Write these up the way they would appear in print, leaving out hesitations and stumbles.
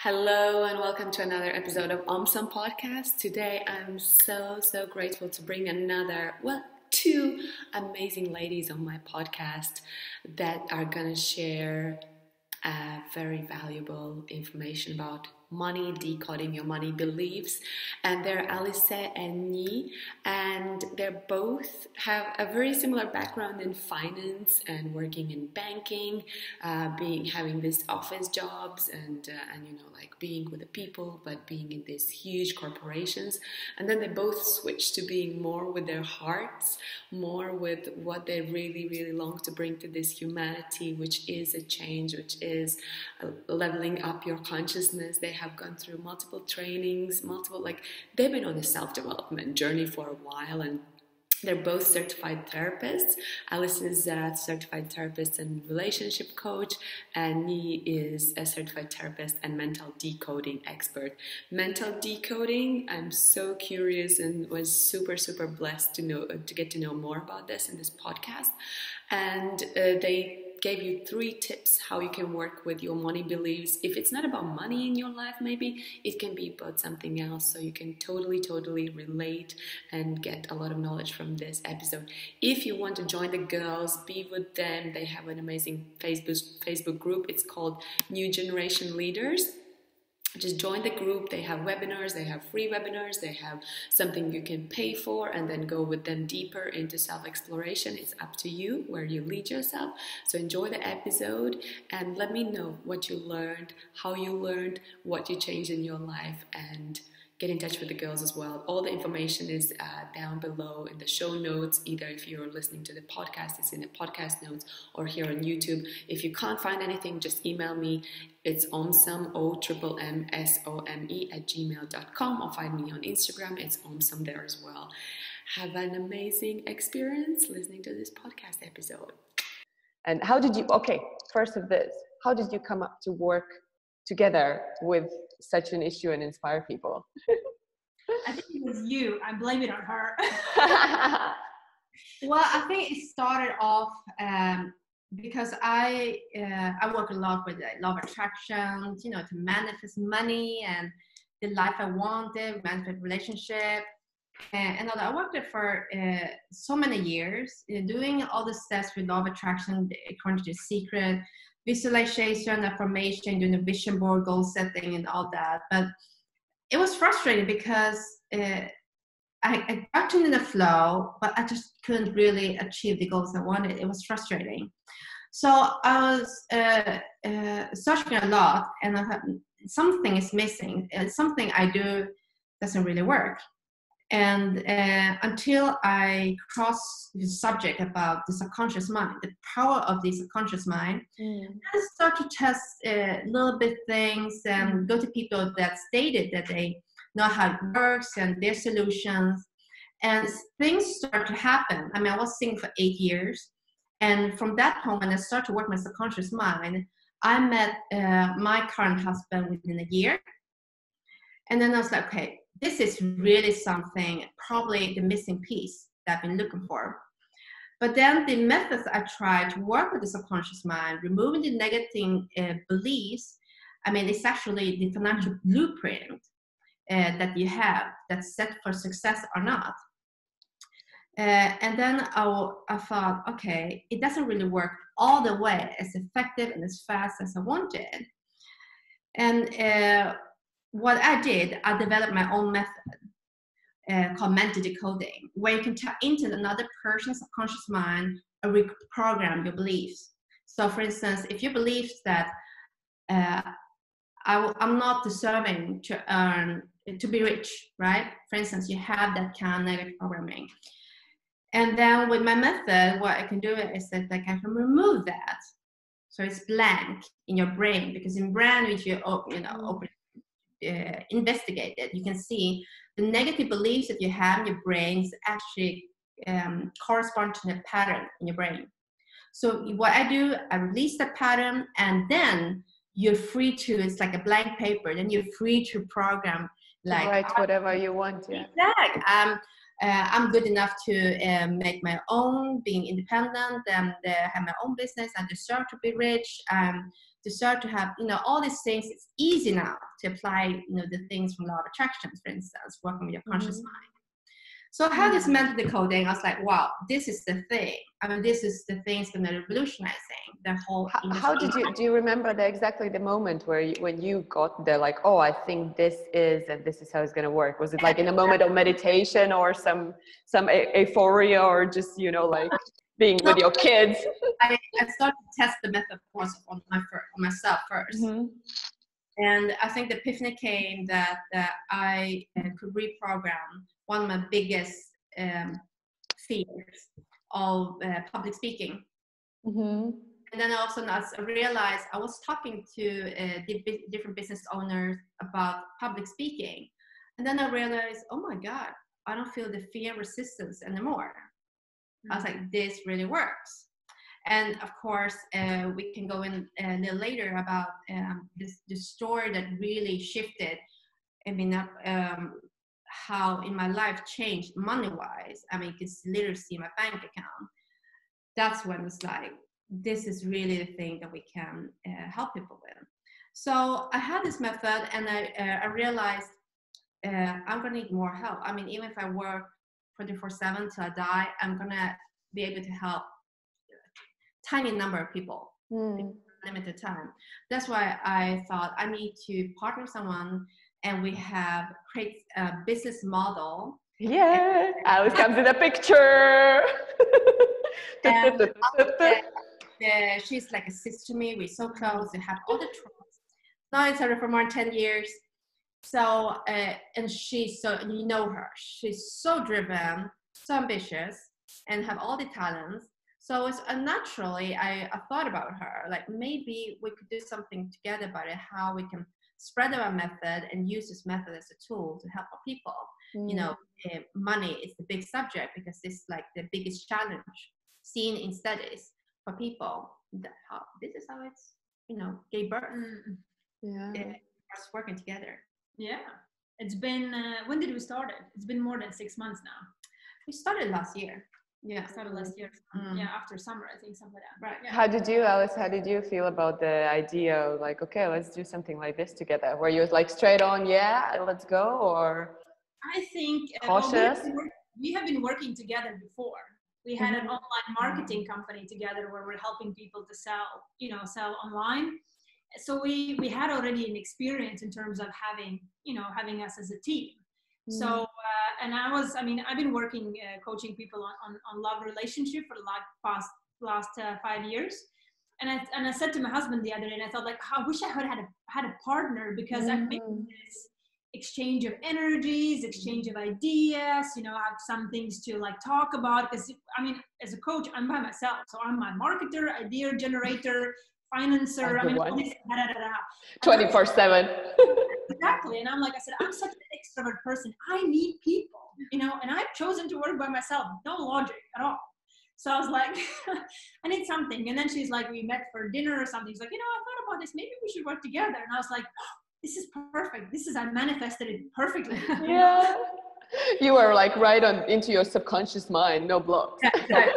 Hello and welcome to another episode of ommmsome podcast. Today I'm so grateful to bring two amazing ladies on my podcast that are gonna share very valuable information about money, decoding your money beliefs, and they're Alise and Nhi, and they both have a very similar background in finance and working in banking, having these office jobs and being with the people, but being in these huge corporations. And then they both switched to being more with their hearts, more with what they really long to bring to this humanity, which is a change, which is leveling up your consciousness. They have gone through multiple trainings, they've been on a self-development journey for a while, and they're both certified therapists. Alise is a certified therapist and relationship coach, and Nhi is a certified therapist and mental decoding expert. Mental decoding, I'm so curious and was super blessed to get to know more about this in this podcast. And they gave you 3 tips how you can work with your money beliefs. If it's not about money in your life, maybe it can be about something else, so you can totally relate and get a lot of knowledge from this episode. If you want to join the girls, be with them. They have an amazing Facebook group. It's called New Generation Leaders. Just join the group. They have webinars, they have free webinars, they have something you can pay for, and then go with them deeper into self-exploration. It's up to you where you lead yourself. So enjoy the episode and let me know what you learned, how you learned, what you changed in your life, and get in touch with the girls as well. All the information is down below in the show notes. Either if you're listening to the podcast, it's in the podcast notes, or here on YouTube. If you can't find anything, just email me. It's ommmsome, ommmsome @ or find me on Instagram. It's ommmsome there as well. Have an amazing experience listening to this podcast episode. And first of this, how did you come up to work together with such an issue and inspire people? I think it was you. I blame it on her. Well, I think it started off because I work a lot with law of attraction, to manifest money and the life I wanted, manifest relationship, and all that. I worked there for so many years, doing all the steps with law of attraction, according to The Secret, visualization, affirmation, doing a vision board, goal setting, and all that. But it was frustrating because I got in the flow, but I just couldn't really achieve the goals I wanted. It was frustrating. So I was searching a lot, and I thought something is missing. Something I do doesn't really work. And until I crossed the subject about the subconscious mind, the power of the subconscious mind, I start to test little bit things and go to people that stated that they know how it works and their solutions. And things start to happen. I mean, I was single for 8 years. And from that point, when I started to work my subconscious mind, I met my current husband within a year. And then I was like, okay, this is really something, probably the missing piece that I've been looking for. But then the methods I tried to work with the subconscious mind, removing the negative beliefs, I mean, it's actually the financial blueprint that you have that's set for success or not. And then I thought, okay, it doesn't really work all the way as effective and as fast as I wanted. And what I did, I developed my own method called mental decoding, where you can tap into another person's subconscious mind and reprogram your beliefs. So, for instance, if you believe that I'm not deserving to be rich, right? For instance, you have that kind of negative programming. And then with my method, what I can do is that I can remove that. So it's blank in your brain, because in brain, if you investigate it, you can see the negative beliefs that you have in your brains actually correspond to the pattern in your brain. So what I do, I release the pattern, and then you're free to, it's like a blank paper, then you're free to program, like write whatever you want. Yeah. Exactly. I'm good enough to make my own, being independent, and have my own business, and deserve to be rich, deserve to have, all these things. It's easy now to apply, the things from law of attraction, for instance, working with your conscious mind. So I had this mental decoding. I was like, wow, this is the thing. I mean, this is the thing that's going to revolutionizing the whole industry. How do you remember exactly the moment when you got there, like, oh, I think this is how it's going to work? Was it like in a moment of meditation or some euphoria, or just, like being with your kids? I started to test the method, of course, on myself first. And I think the epiphany came that I could reprogram one of my biggest fears of public speaking. And then also I realized I was talking to different business owners about public speaking. And then I realized, oh my God, I don't feel the fear and resistance anymore. I was like, this really works. And of course, we can go in a little later about the story that really shifted, how in my life changed money-wise. I mean, you can literally see my bank account. That's when it's like, this is really the thing that we can help people with. So I had this method, and I realized I'm gonna need more help. I mean, even if I work 24/7 till I die, I'm gonna be able to help tiny number of people in limited time. That's why I thought I need to partner with someone, and we have create a business model. Yeah, Alice comes in the picture. And she's like a sister to me. We're so close. We have all the trust. Now it's her for more than 10 years. So, and she's so, you know her. She's so driven, so ambitious, and have all the talents. So it's naturally, I thought about her, like maybe we could do something together about it, how we can spread our method and use this method as a tool to help our people. Money is the big subject because it's like the biggest challenge seen in studies for people. This is how it's, gave birth. Us working together. Yeah. It's been, when did we start it? It's been more than 6 months now. We started last year. Yeah, started last year. Yeah, after summer, I think, something like that. Right. Yeah. How did you, Alice, feel about the idea of like, okay, let's do something like this together? Were you like straight on, yeah, let's go, or I think cautious? we have been working together before. We had an online marketing company together where we're helping people to sell online. So we had already an experience in terms of having us as a team. So, and I've been working, coaching people on love relationship for the last 5 years. And I said to my husband the other day, and I thought like, I wish I had a partner, because I think this exchange of energies, exchange of ideas, have some things to like talk about. Because as a coach, I'm by myself. So I'm my marketer, idea generator, financer, 24/7. Exactly. And I said, I'm such an extrovert person. I need people, and I've chosen to work by myself. No logic at all. So I was like, I need something. And then she's like, we met for dinner or something. She's like, I thought about this. Maybe we should work together. And I was like, oh, this is perfect. I manifested it perfectly. Yeah. You were like right on into your subconscious mind, no blocks. Yeah,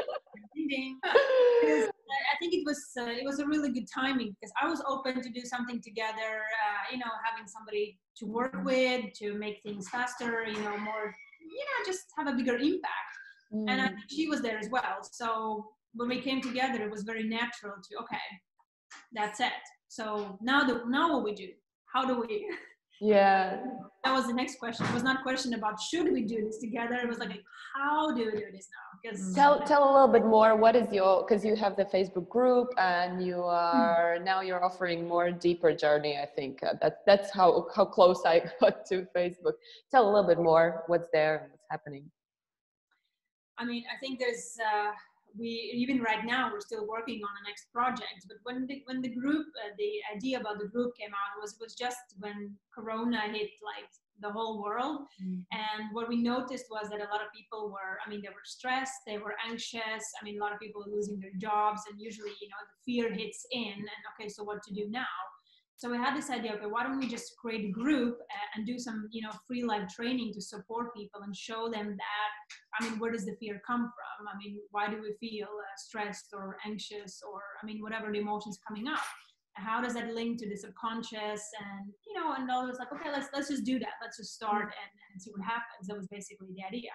I think it was a really good timing, because I was open to do something together, having somebody to work with, to make things faster, more, just have a bigger impact. And I think she was there as well. So when we came together, it was very natural to, okay, that's it. So now what we do? How do we? Yeah. That was the next question. It was not a question about should we do this together. It was like, how do we do this now? Because tell a little bit more. What is because you have the Facebook group, and you are now you're offering more deeper journey. I think that's how close I got to Facebook. Tell a little bit more. What's there and what's happening? I think there's we even right now we're still working on the next project. But when the group, the idea about the group came out was just when Corona hit like the whole world. And what we noticed was that a lot of people were, they were stressed, they were anxious. A lot of people were losing their jobs, and usually, the fear hits in, and okay, so what to do now? So we had this idea, okay, why don't we just create a group and do some, free live training to support people and show them that, where does the fear come from? Why do we feel stressed or anxious or, whatever the emotions coming up? How does that link to the subconscious? And, and all was like, okay, let's just do that. Let's just start and see what happens. That was basically the idea.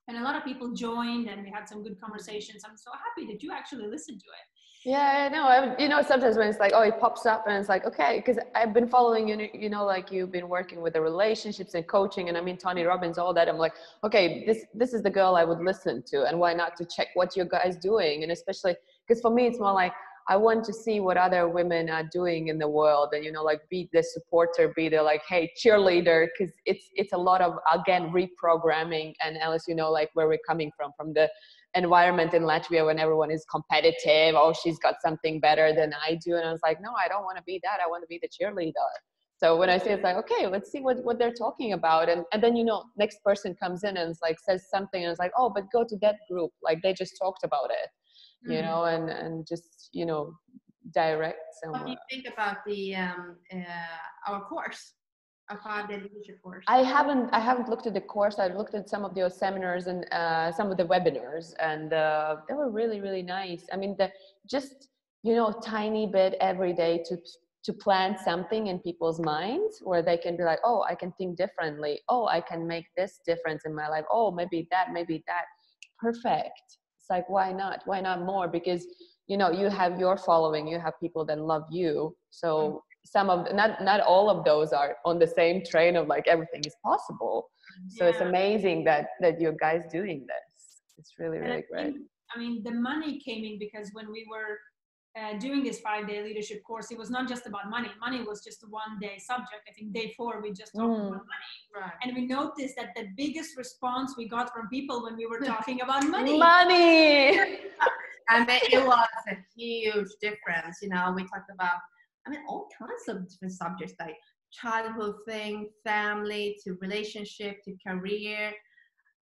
And a lot of people joined and we had some good conversations. I'm so happy that you actually listened to it. Yeah, no, sometimes when it's like, oh, it pops up and it's like, okay, because I've been following you, like you've been working with the relationships and coaching and Tony Robbins, all that. I'm like, okay, this is the girl I would listen to, and why not to check what you guys doing? And especially because for me, it's more like, I want to see what other women are doing in the world and, like be the supporter, be the like, hey, cheerleader, because it's a lot of, again, reprogramming. And Alise, like where we're coming from the environment in Latvia when everyone is competitive. Oh, she's got something better than I do. And I was like, no, I don't want to be that. I want to be the cheerleader. So when I say, it's like, okay, let's see what they're talking about. And then, next person comes in and it's like, says something and it's like, oh, but go to that group. Like they just talked about it, and just, direct somewhere. What do you think about the our course, our 5-day leadership course? I haven't looked at the course. I've looked at some of the seminars and some of the webinars, and they were really, really nice. Just tiny bit every day to plant something in people's minds where they can be like, oh, I can think differently. Oh, I can make this difference in my life. Oh, maybe that. Perfect. It's like, why not? Why not more? Because you have your following, you have people that love you. So some of, not all of those are on the same train of like everything is possible. So it's amazing that you guys doing this. It's really, really great. The money came in because when we were doing this 5-day leadership course, it was not just about money. Money was just a 1-day subject. I think day 4, we just talked about money. Right. And we noticed that the biggest response we got from people when we were talking about money. Money! It was a huge difference. We talked about, all kinds of different subjects, like childhood thing, family, to relationship, to career.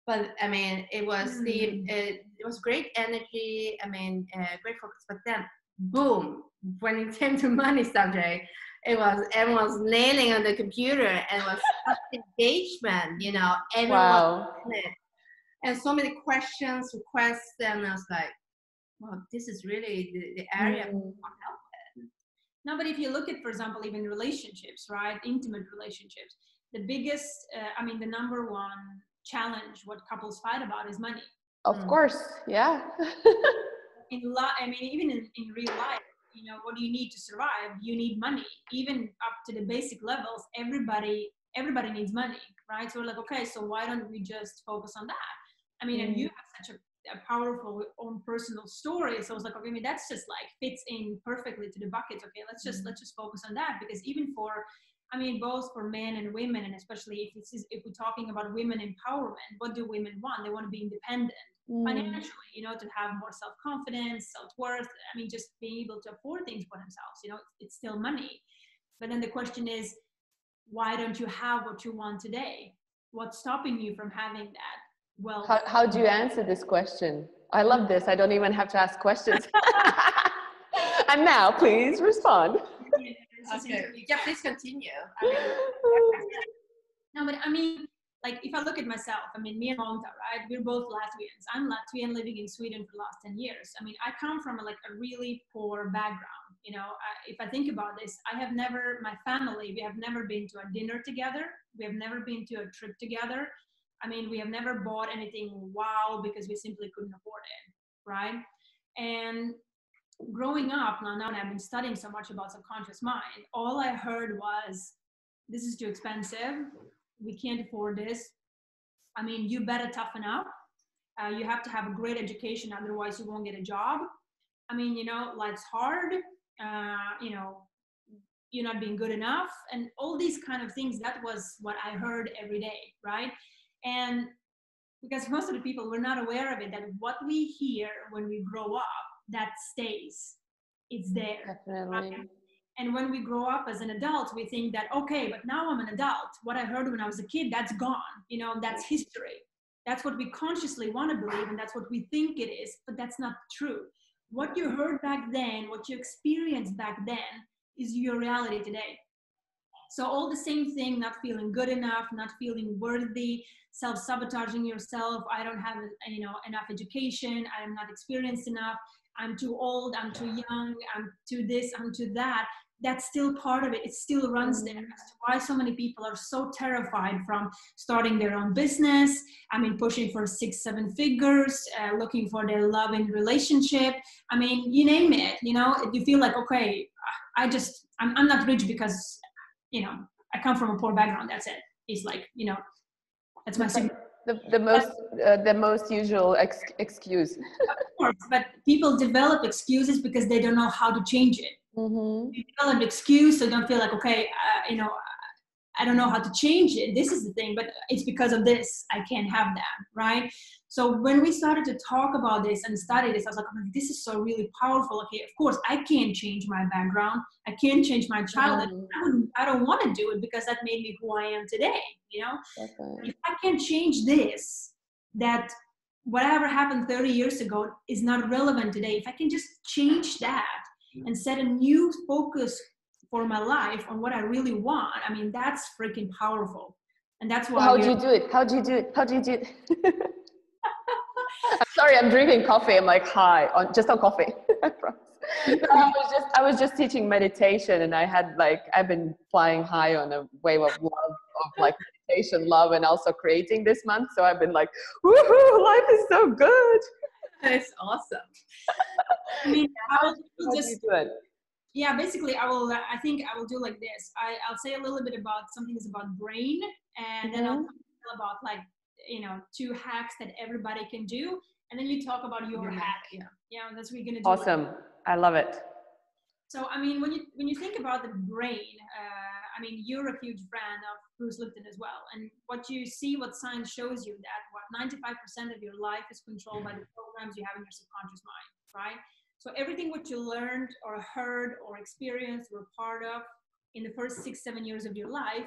But it was it was great energy. Great focus. But then, boom! When it came to money subject, everyone was nailing on the computer, and it was such engagement. Everyone Wow. and so many questions, requests, and I was like, well, this is really the area I want help with. No, but if you look at, for example, even relationships, right? Intimate relationships, the biggest, the number one challenge what couples fight about is money. Of course, yeah. Even in real life, what do you need to survive? You need money. Even up to the basic levels, everybody needs money, right? So we're like, okay, so why don't we just focus on that? And you have such a powerful own personal story. So I was like, okay, that's just like fits in perfectly to the buckets. Okay, let's just focus on that, because even for, both for men and women, and especially if we're talking about women empowerment, what do women want? They want to be independent financially, to have more self-confidence, self-worth. Just being able to afford things for themselves. It's still money. But then the question is, why don't you have what you want today? What's stopping you from having that? Well, how do you answer this question? I love this. I don't even have to ask questions. And now, please respond. Okay. Yeah, please continue. No, but like if I look at myself, me and Monta, right? We're both Latvians. I'm Latvian living in Sweden for the last 10 years. I come from a really poor background. If I think about this, my family, we have never been to a dinner together. We have never been to a trip together. We have never bought anything wow because we simply couldn't afford it, right? And growing up, now that I've been studying so much about subconscious mind, all I heard was, this is too expensive. We can't afford this. You better toughen up. You have to have a great education, otherwise you won't get a job. Life's hard. You're not being good enough. And all these kind of things, that was what I heard every day, right? And because most of the people were not aware of it, that what we hear when we grow up, that stays. It's there. Definitely. Right? And when we grow up as an adult, we think that, okay, but now I'm an adult. What I heard when I was a kid, that's gone. That's history. That's what we consciously want to believe, and that's what we think it is, but that's not true. What you heard back then, what you experienced back then, is your reality today. So all the same thing, not feeling good enough, not feeling worthy, self-sabotaging yourself. I don't have, enough education. I am not experienced enough. I'm too old. I'm too young. I'm too this. I'm too that. That's still part of it. It still runs there. As to why so many people are so terrified from starting their own business. I mean, pushing for 6-7 figures, looking for their love in relationship. I mean, you name it. You feel like, okay, I'm not rich because, I come from a poor background. That's it. It's like, that's my secret. The most usual excuse. Of course, but people develop excuses because they don't know how to change it. You develop an excuse, so don't feel like, okay, I don't know how to change it. This is the thing, but it's because of this. I can't have that, right? So when we started to talk about this and study this, I was like, oh, this is so really powerful. Okay, of course, I can't change my background. I can't change my childhood. I don't want to do it because that made me who I am today, If I can't change this, that whatever happened 30 years ago is not relevant today. If I can just change that and set a new focus for my life on what I really want, I mean, that's freaking powerful. And that's why. How do you do it? I'm sorry, I'm drinking coffee. I'm like high just on coffee. I was just teaching meditation, and I've been flying high on a wave of love, of meditation, love, and also creating this month. So I've been like, woohoo, life is so good. It's awesome. I mean, how do you do it? Yeah, basically, I think I will do like this. I'll say a little bit about something that's about brain, and then I'll talk about 2 hacks that everybody can do, and then you talk about your hack. Yeah, that's what we're gonna do. Awesome, I love it. So, I mean, when you think about the brain, I mean, you're a huge fan of Bruce Lipton as well, and what science shows you that 95% of your life is controlled by the programs you have in your subconscious mind, right? So everything what you learned or heard or experienced or part of in the first 6-7 years of your life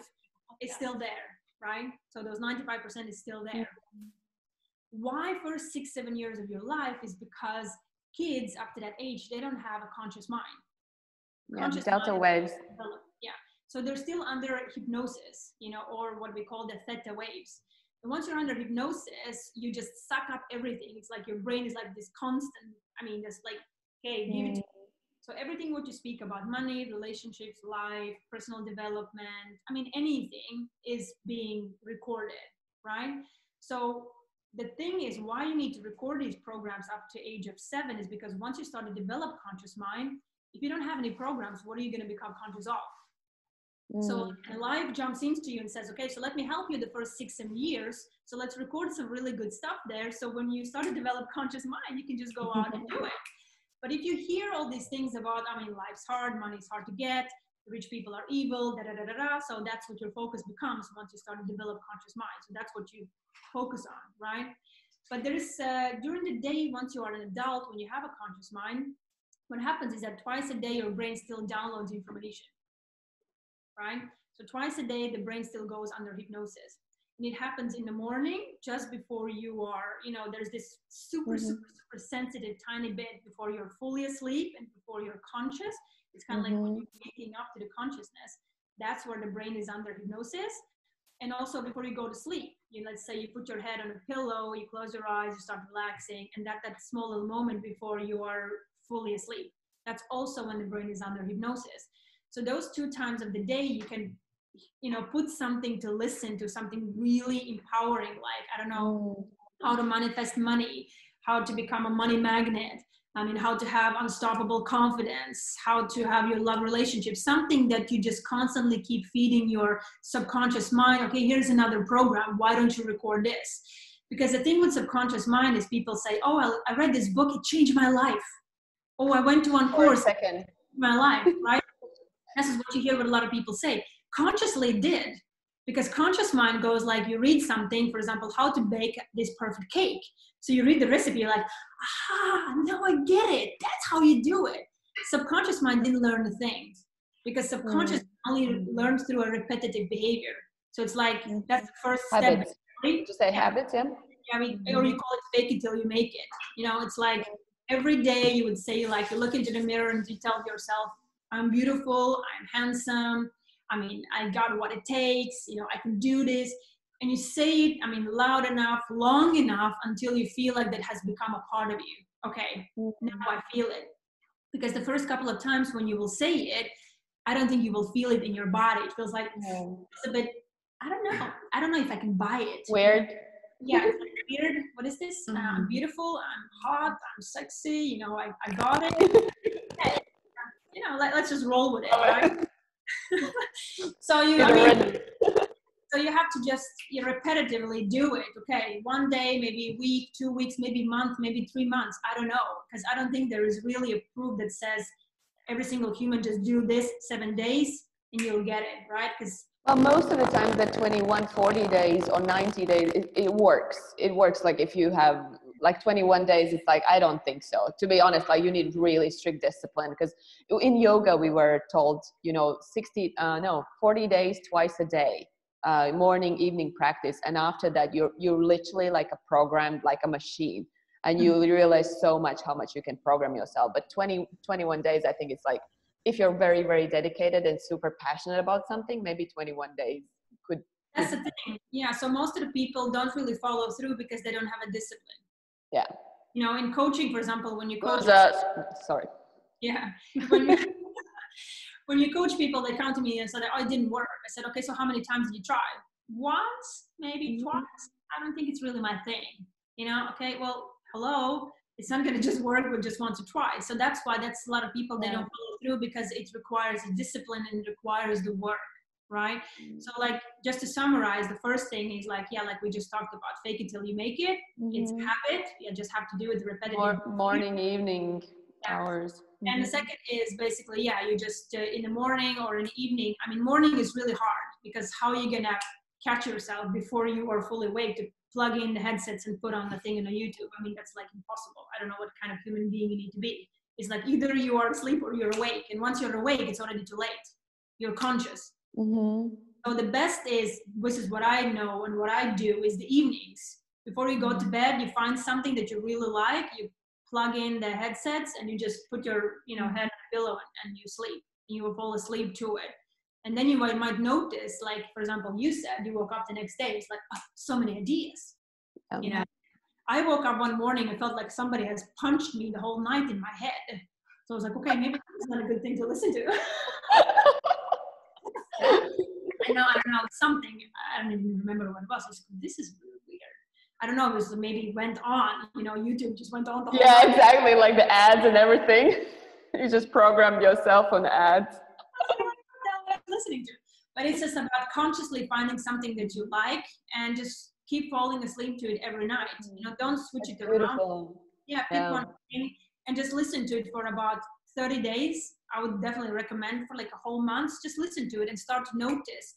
is still there, right? So those 95% is still there. Why first 6-7 years of your life is because kids up to that age, they don't have a conscious mind. Delta waves. Yeah. So they're still under hypnosis, or what we call the theta waves. And once you're under hypnosis, you just suck up everything. It's like your brain is like this constant, just like, okay, give it to me. So everything what you speak about, money, relationships, life, personal development, anything is being recorded, right? So the thing is, why you need to record these programs up to age of 7 is because once you start to develop conscious mind, if you don't have any programs, what are you going to become conscious of? So life jumps into you and says, okay, so let me help you the first 6-7 years. So let's record some really good stuff there. So when you start to develop conscious mind, you can just go out and do it. But if you hear all these things about, life's hard, money's hard to get, rich people are evil, so that's what your focus becomes once you start to develop conscious mind. So that's what you focus on, right? But there is, during the day, once you are an adult, when you have a conscious mind, what happens is that twice a day, your brain still downloads information, right? So twice a day, the brain still goes under hypnosis. And it happens in the morning, just before you are, there's this super sensitive tiny bit before you're fully asleep and before you're conscious. It's kind of like when you're waking up to the consciousness. That's where the brain is under hypnosis. And also before you go to sleep, let's say you put your head on a pillow, you close your eyes, you start relaxing, and that small little moment before you are fully asleep. That's also when the brain is under hypnosis. So those 2 times of the day, you can, put something to listen to, something really empowering, like, I don't know, how to manifest money, how to become a money magnet, how to have unstoppable confidence, how to have your love relationship, something that you just constantly keep feeding your subconscious mind. Okay, here's another program. Why don't you record this? Because the thing with subconscious mind is people say, oh, I read this book. It changed my life. Oh, I went to one course. It changed my life, right? This is what you hear what a lot of people say. Consciously it did. Because conscious mind goes like, you read something, for example, how to bake this perfect cake. So you read the recipe, you're like, now I get it. That's how you do it. Subconscious mind didn't learn the things because subconscious only learns through a repetitive behavior. So it's like, that's the first step. Habits. Did you say habits, yeah? Or you call it fake it till you make it. It's like every day you would say, like, you look into the mirror and you tell yourself, I'm beautiful, I'm handsome, I mean, I got what it takes, you know, I can do this. And you say it, I mean, loud enough, long enough until you feel like that has become a part of you. Okay, now I feel it. Because the first couple of times when you will say it, I don't think you will feel it in your body. It feels like it's a bit, I don't know. I don't know if I can buy it. Weird. Yeah, it's like weird. What is this? I'm beautiful, I'm hot, I'm sexy, you know, I got it. Yeah, you know, let's just roll with it, right? So you have to just repetitively do it. Okay, one day, maybe a week, 2 weeks, maybe a month, maybe 3 months. I don't know, because I don't think there is really a proof that says every single human just do this 7 days and you'll get it, right? Because well, most of the time, the 21, 40 days or 90 days, it works. It works. Like if you have like 21 days, it's like, I don't think so. To be honest, like you need really strict discipline, because in yoga, we were told, you know, 40 days, twice a day, morning, evening practice. And after that, you're literally like a programmed, like a machine. And you realize so much how much you can program yourself. But 21 days, I think it's like, if you're very, very dedicated and super passionate about something, maybe 21 days could. That's the thing. Yeah. So most of the people don't really follow through because they don't have a discipline. Yeah. You know, in coaching, for example, when you coach. Sorry. Yeah. When you coach people, they come to me and said, oh, it didn't work. I said, okay, so how many times did you try? Once, maybe twice. I don't think it's really my thing. You know, okay, well, hello. It's not going to just work with just once or twice. So that's why that's a lot of people, they don't follow through because it requires a discipline and it requires the work, right? So like, just to summarize, the first thing is like, yeah, like we just talked about, fake it till you make it. It's a habit. You just have to do it repetitively. Morning, evening hours. And the second is basically, yeah, you just in the morning or in the evening. I mean, morning is really hard because how are you going to catch yourself before you are fully awake to plug in the headsets and put on the thing on YouTube? I mean, that's like impossible. I don't know what kind of human being you need to be. It's like either you are asleep or you're awake. And once you're awake, it's already too late. You're conscious. So the best is, this is what I know and what I do, is the evenings. Before you go to bed, you find something that you really like, you plug in the headsets and you just put your head on a pillow and you sleep. And you will fall asleep to it. And then you might notice, like, for example, you said you woke up the next day, it's like, oh, so many ideas. You know, I woke up one morning and felt like somebody has punched me the whole night in my head. So I was like, okay, maybe that's not a good thing to listen to. I don't know, something, I don't even remember what it was. I was like, this is really weird. I don't know, it was maybe it went on, YouTube just went on the whole night. Exactly, like the ads and everything. You just programmed yourself on ads. Listening to, but it's just about consciously finding something that you like and just keep falling asleep to it every night. Don't switch it around. Pick one thing and just listen to it for about 30 days. I would definitely recommend for like a whole month. Just listen to it and start to notice,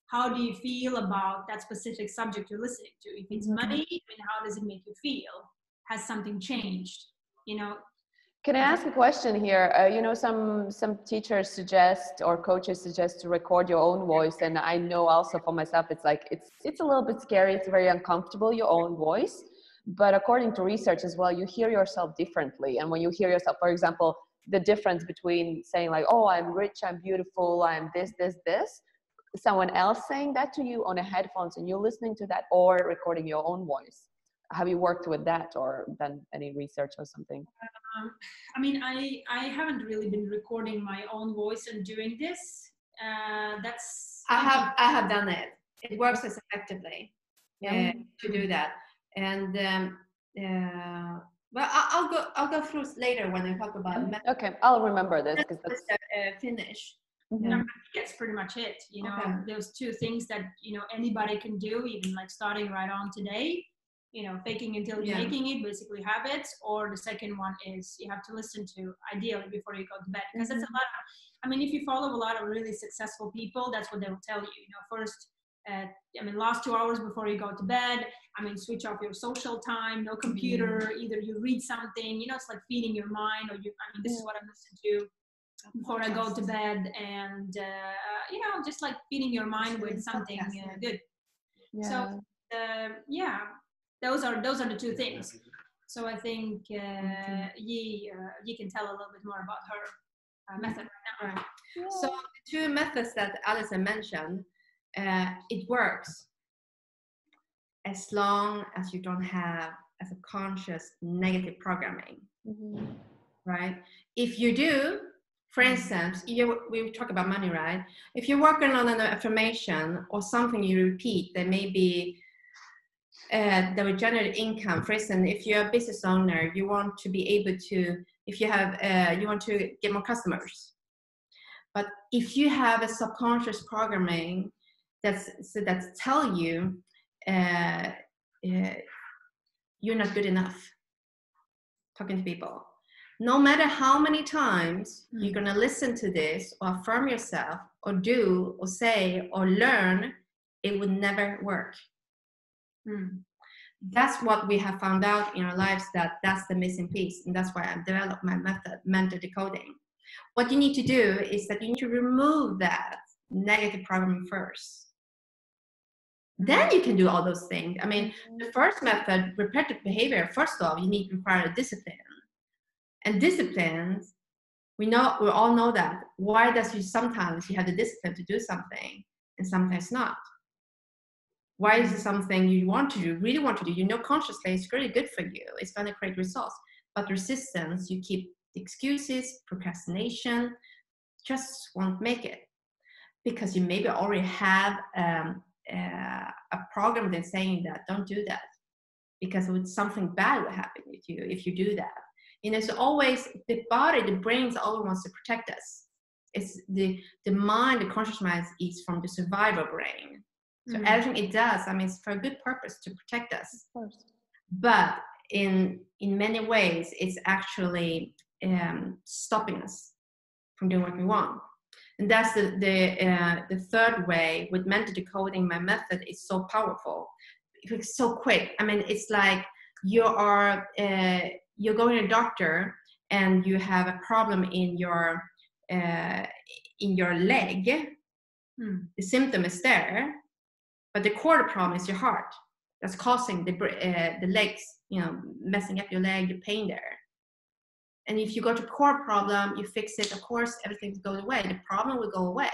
how do you feel about that specific subject you're listening to? If it's money, how does it make you feel? Has something changed? Can I ask a question here? Some teachers suggest or coaches suggest to record your own voice, and I know also for myself, it's like it's a little bit scary. It's very uncomfortable, your own voice. But according to research as well, you hear yourself differently. And when you hear yourself, for example, the difference between saying like, "Oh, I'm rich, I'm beautiful, I'm this," someone else saying that to you on a headphones, and you're listening to that, or recording your own voice. Have you worked with that or done any research or something? I mean, I haven't really been recording my own voice and doing this. I have done it. It works as effectively to do that. And well, I'll go through later when I talk about. Okay, I'll remember this because that's finish. That's pretty much it. Those two things that anybody can do, even like starting right on today. Faking until you're making it, basically habits. Or the second one is you have to listen to ideally before you go to bed, because that's a lot of, if you follow a lot of really successful people, that's what they will tell you. First, last 2 hours before you go to bed, switch off your social time, no computer, either you read something, it's like feeding your mind, or this is what I listen to before I go to bed, and just like feeding your mind with something good. So those are the two things. So I think Yi can tell a little bit more about her. method right now. Right. So the two methods that Alise mentioned, it works as long as you don't have as a conscious negative programming, right? If you do, for instance, we talk about money, right? If you're working on an affirmation or something you repeat that maybe that will generate income. For instance, if you're a business owner, you want to be able to, if you have, you want to get more customers. But if you have a subconscious programming that's tell you you're not good enough talking to people, no matter how many times you're going to listen to this or affirm yourself or do or say or learn, it would never work. That's what we have found out in our lives, that's the missing piece. And that's why I've developed my method, mental decoding. What you need to do is that you need to remove that negative programming first. Then you can do all those things. I mean, the first method, repetitive behavior, first off, you need to require a discipline. And disciplines, we all know that. Why does sometimes you have the discipline to do something and sometimes not? Why is it something you want to do, really want to do? You know consciously it's really good for you. It's going to create results. But resistance, you keep excuses, procrastination, just won't make it. Because you maybe already have a program that's saying that, don't do that. Because something bad will happen with you if you do that. And it's always the body, the brain always wants to protect us. It's the mind, the conscious mind is from the survivor brain. So everything it does, I mean, it's for a good purpose to protect us. Of course. But in many ways, it's actually stopping us from doing what we want. And that's the third way with mental decoding. My method is so powerful. It's so quick. I mean, it's like you're going to a doctor and you have a problem in your leg. The symptom is there, but the core problem is your heart. That's causing the legs, messing up your leg, the pain there. And if you go to core problem, you fix it, of course, everything goes away. The problem will go away.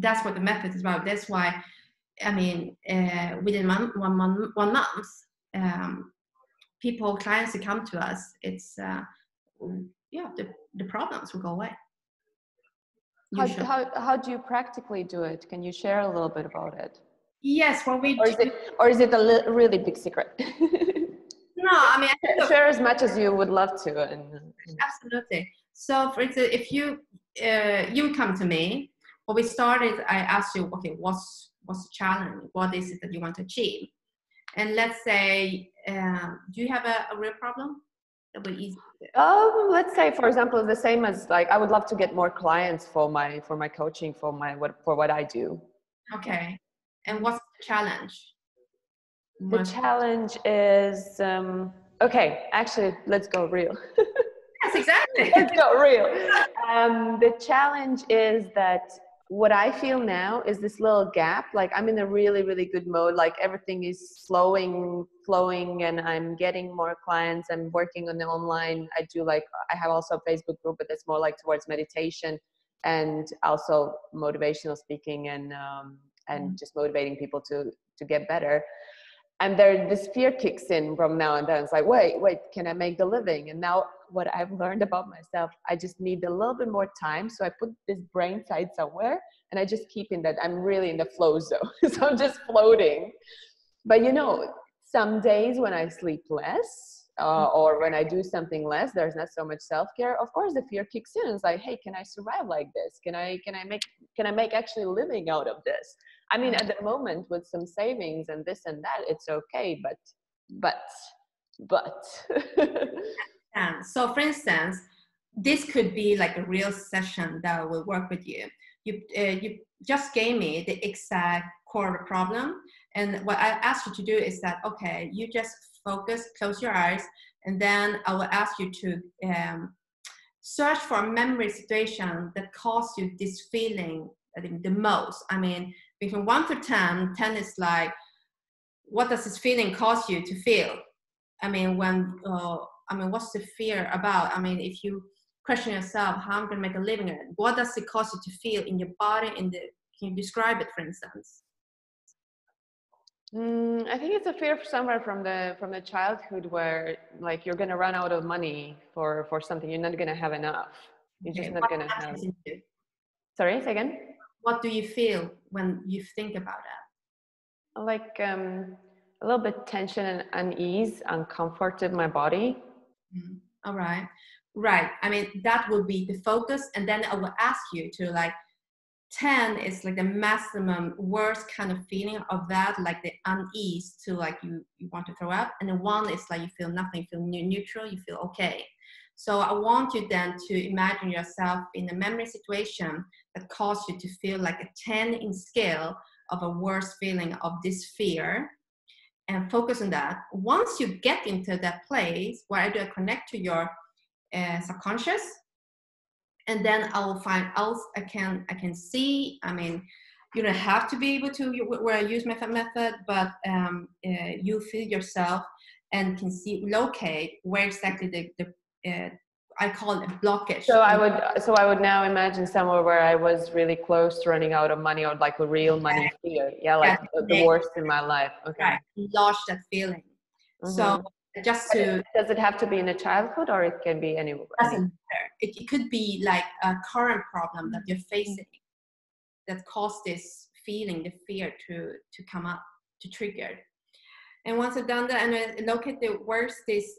That's what the method is about. That's why, I mean, within one month, clients who come to us, it's, the problems will go away. How do you practically do it? Can you share a little bit about it? Yes, what we do. Or is it a really big secret? No, I mean, I think share as much as you would love to. Absolutely. So, for instance, if you come to me, what we started, I asked you, okay, what's the challenge? What is it that you want to achieve? And let's say, do you have a real problem? That would be easy. Let's say, for example, the same as like I would love to get more clients for my coaching for what I do. Okay. And what's the challenge? The challenge is okay. Actually, let's go real. Yes, exactly. Let's go real. The challenge is that what I feel now is this little gap. Like I'm in a really, really good mode. Like everything is flowing, and I'm getting more clients. I'm working on the online. I have also a Facebook group, but that's more like towards meditation and also motivational speaking and just motivating people to get better. And this fear kicks in from now and then. It's like, wait, can I make the living? And now what I've learned about myself, I just need a little bit more time. So I put this brain side somewhere and I just keep in that. I'm really in the flow zone. So I'm just floating. But some days when I sleep less or when I do something less, there's not so much self-care. Of course, the fear kicks in. It's like, hey, can I survive like this? Can I make actually a living out of this? I mean, at the moment with some savings and this and that, it's okay, but. So for instance, this could be like a real session that will work with you. You just gave me the exact core problem. And what I asked you to do is that, okay, you just focus, close your eyes, and then I will ask you to search for a memory situation that caused you this feeling the most. I mean, between 1 to 10, 10 is like, what does this feeling cause you to feel? I mean, what's the fear about? I mean, if you question yourself, how I'm going to make a living at it. What does it cause you to feel in your body? Can you describe it, for instance? I think it's a fear somewhere from the childhood where like you're gonna run out of money for something. You're not gonna have enough. You're just not gonna have. Sorry, say again. What do you feel when you think about that? Like a little bit tension and unease, uncomfort in my body. All right. Right. I mean, that will be the focus. And then I will ask you to like, 10 is like the maximum worst kind of feeling of that, like the unease to like you want to throw up. And then 1 is like you feel nothing, you feel neutral, you feel okay. So I want you then to imagine yourself in a memory situation that caused you to feel like a 10 in scale of a worst feeling of this fear, and focus on that. Once you get into that place, what I do, I connect to your subconscious, and then I will find else I can see. I mean, you don't have to be able to where I use my method, but you feel yourself and can see, locate where exactly the I call it blockage. So I would now imagine somewhere where I was really close to running out of money, or like a real money fear. Yeah, like the worst in my life. Okay. Right. Lost that feeling. So just to, does it have to be in a childhood, or it can be anywhere? Doesn't matter. It could be like a current problem that you're facing that caused this feeling, the fear to come up, to trigger. And once I've done that, and I locate where's this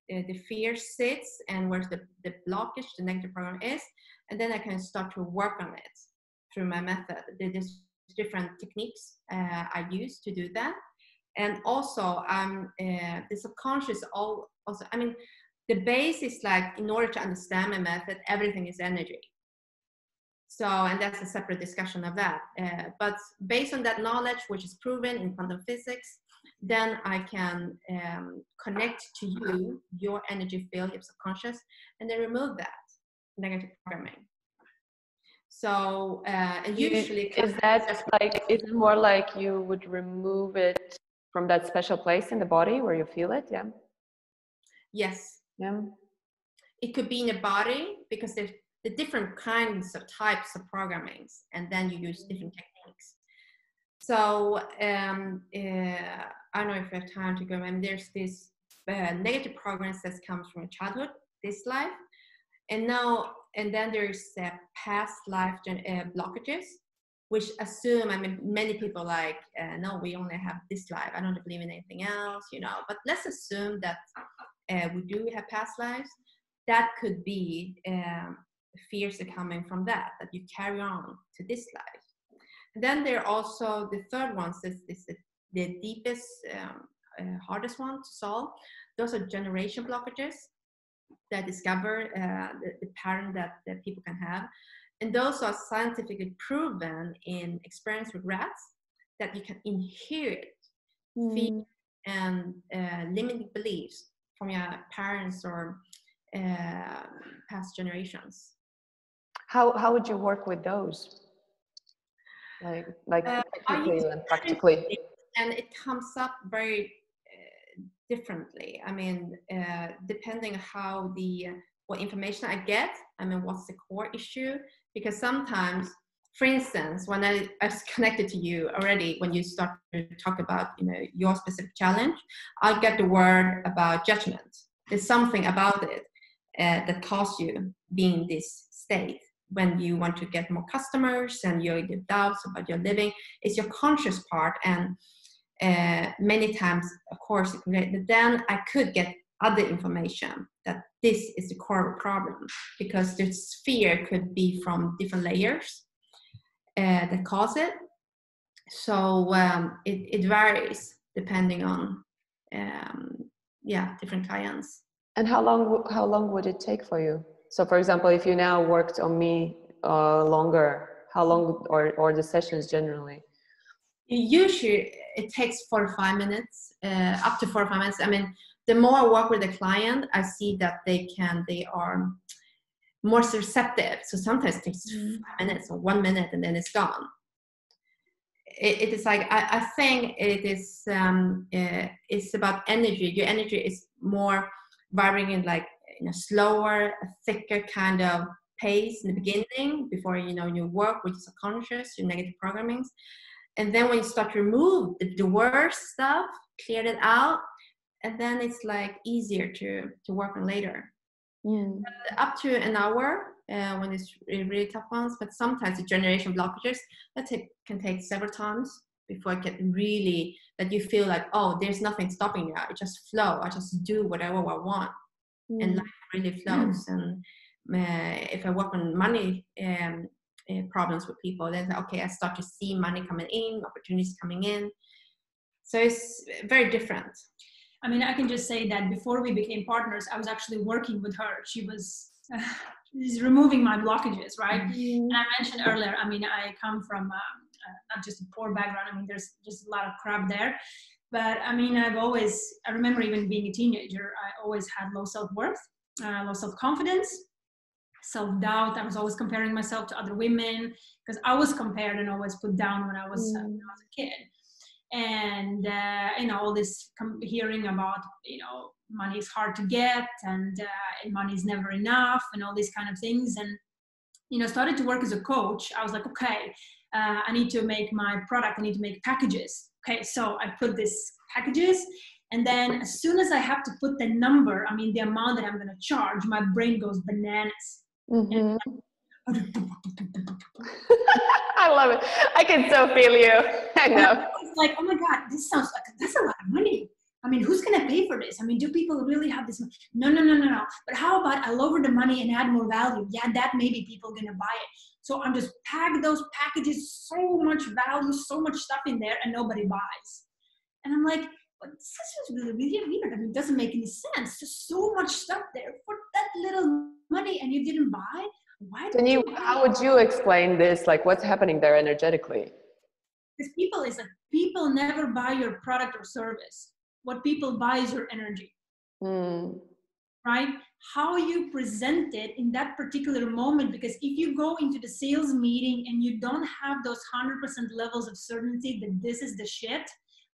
the fear sits and where's the blockage, the negative program is, and then I can start to work on it through my method. There's different techniques I use to do that. And also the subconscious also, I mean, the base is like, in order to understand my method, everything is energy. So, and that's a separate discussion of that. But based on that knowledge, which is proven in quantum physics, then I can connect to you, your energy field, your subconscious, and then remove that negative programming. So, and usually, is it more like you would remove it from that special place in the body where you feel it? Yeah. Yes. Yeah. It could be in the body, because there's the different kinds of types of programmings, and then you use different techniques. So I don't know if we have time to go. And there's this negative programs that comes from childhood, this life, and then there's past life blockages, which assume, I mean, many people like, no, we only have this life. I don't believe in anything else, you know. But let's assume that we do have past lives. That could be fears are coming from that you carry on to this life. And then there are also the third ones, is the deepest, hardest one to solve. Those are generation blockages that discover the pattern that people can have. And those are scientifically proven in experience with rats, that you can inherit fear and limiting beliefs from your parents or past generations. How would you work with those? Like technically and practically? And it comes up very differently. I mean, depending on how what information I get, I mean, what's the core issue? Because sometimes, for instance, when I was connected to you already, when you start to talk about, you know, your specific challenge, I get the word about judgment. There's something about it that caused you being in this state. When you want to get more customers and you have doubts about your living, it's your conscious part. And many times, of course, then I could get other information that this is the core problem, because this fear could be from different layers that cause it. So it varies depending on different clients. And how long would it take for you? So, for example, if you now worked on me longer, how long, or the sessions generally? Usually it takes 45 minutes, up to 45 minutes. I mean, the more I work with the client, I see that they are more receptive. So sometimes it takes 5 minutes or 1 minute and then it's gone. It is like, I think it is, it's about energy. Your energy is more vibrating in like in a slower, thicker kind of pace in the beginning before you work with subconscious, your negative programmings. And then when you start to remove the worst stuff, clear it out, and then it's like easier to work on later. Up to an hour when it's really tough ones, but sometimes the generation blockages can take several times before it get really that you feel like, oh, there's nothing stopping me. I just flow. I just do whatever I want, and life really flows. And if I work on money problems with people, then okay, I start to see money coming in, opportunities coming in. So it's very different. I mean, I can just say that before we became partners, I was actually working with her. She was she's removing my blockages, right? And I mentioned earlier, I mean, I come from not just a poor background. I mean, there's just a lot of crap there. But I mean, I remember even being a teenager, I always had low self-worth, low self-confidence, self-doubt. I was always comparing myself to other women because I was compared and always put down when I was a kid. And all this hearing about money is hard to get, and money is never enough, and all these kind of things. And started to work as a coach. I was like, okay, I need to make my product. I need to make packages. Okay, so I put this packages, and then as soon as I have to put the number, I mean the amount that I'm going to charge, my brain goes bananas. I love it. I can so feel you. I know. It's like, oh my God, this sounds like that's a lot of money. I mean, who's going to pay for this? I mean, do people really have this? No. But how about I lower the money and add more value? Yeah, that maybe people are going to buy it. So I'm just pack those packages, so much value, so much stuff in there, and nobody buys. And I'm like, but this is really weird. I mean, it doesn't make any sense. There's so much stuff there for that little money, and you didn't buy. Why? How would you explain this? Like, what's happening there energetically? Because people never buy your product or service. What people buy is your energy, right? How you present it in that particular moment. Because if you go into the sales meeting and you don't have those 100% levels of certainty that this is the shit,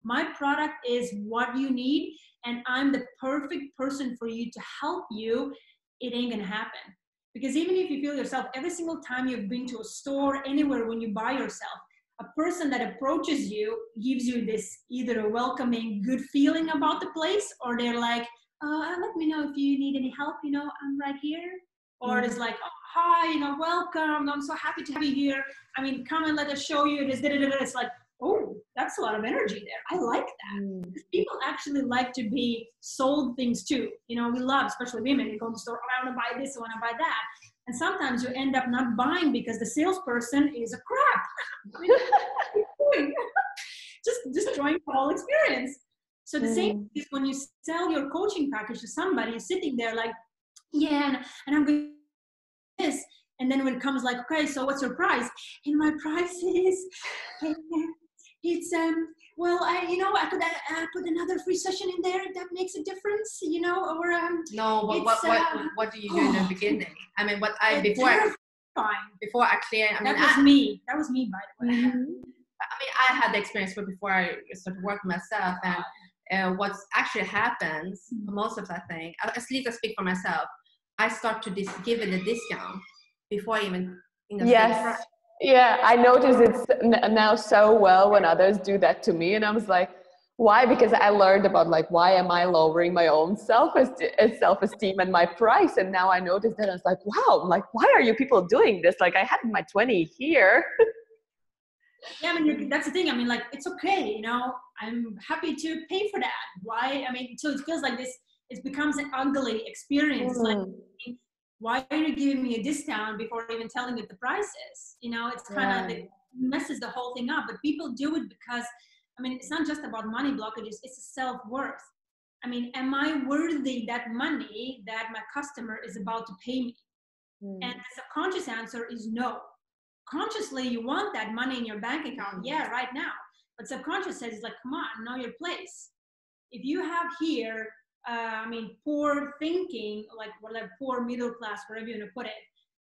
my product is what you need, and I'm the perfect person for you to help you, it ain't gonna happen. Because even if you feel yourself, every single time you've been to a store, anywhere, when you buy yourself, a person that approaches you gives you this either a welcoming, good feeling about the place, or they're like, let me know if you need any help, I'm right here. Or it's like, oh, hi, welcome, I'm so happy to have you here. I mean, come and let us show you this. It's like, oh, that's a lot of energy there. I like that. Because people actually like to be sold things too. We love, especially women, you go to the store, I want to buy this, I want to buy that. And sometimes you end up not buying because the salesperson is a crap. Just destroying the whole experience. So the same is when you sell your coaching package to somebody, you're sitting there like, yeah, and I'm going to do this. And then when it comes like, okay, so what's your price? And my price is, it's, well, I could put another free session in there if that makes a difference, or no, but what do you do in the beginning? I mean, before I clear, that was me, by the way. I mean, I had the experience before I started working myself, and what actually happens most of the thing, at least I speak for myself, I start to give it a discount before I even, yes. Yeah, I notice it's now so well when others do that to me, and I was like, why? Because I learned about like, why am I lowering my own self-esteem and my price? And now I noticed that I was like, wow, like, why are you people doing this? Like, I had my 20 here. Yeah, I mean, that's the thing. I mean, like, it's okay, I'm happy to pay for that. Why? I mean, so it feels like this, it becomes an ugly experience. Like, why are you giving me a discount before even telling me what the price is? It's kind of, it messes the whole thing up. But people do it because, I mean, it's not just about money blockages, it's a self-worth. I mean, am I worthy that money that my customer is about to pay me? And the subconscious answer is no. Consciously, you want that money in your bank account, yeah, right now. But subconscious says, like, come on, know your place. If you have here, poor thinking, like poor middle class, wherever you want to put it,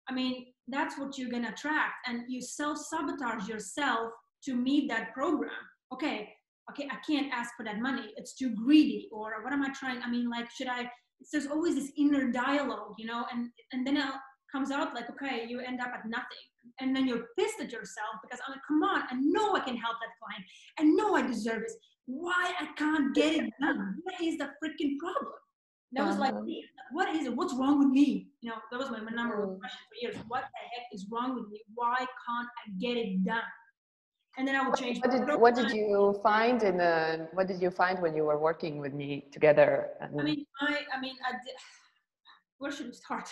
I mean, that's what you're going to attract. And you self-sabotage yourself to meet that program. Okay, I can't ask for that money. It's too greedy. Or what am I trying? I mean, like, should I there's always this inner dialogue, you know, and then it comes out like, okay, you end up at nothing. And then you're pissed at yourself because I'm like, come on, I know I can help that client. I know I deserve this. Why I can't get it done? What is the freaking problem? That was like, what is it? What's wrong with me? You know, that was my number one question for years. What the heck is wrong with me? Why can't I get it done? And then I would change. What did you find what did you find when you were working with me together? I mean, I did. Where should we start?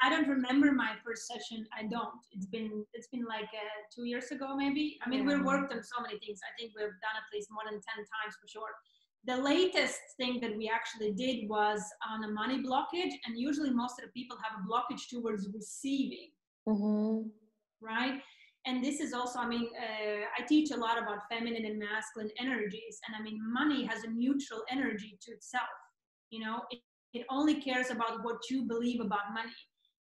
I don't remember my first session. I don't. It's been like 2 years ago, maybe. I mean, we've worked on so many things. I think we've done at least more than 10 times for sure. The latest thing that we actually did was on a money blockage, and usually most of the people have a blockage towards receiving. Right? And this is also, I mean, I teach a lot about feminine and masculine energies. And I mean, money has a neutral energy to itself. You know, it only cares about what you believe about money.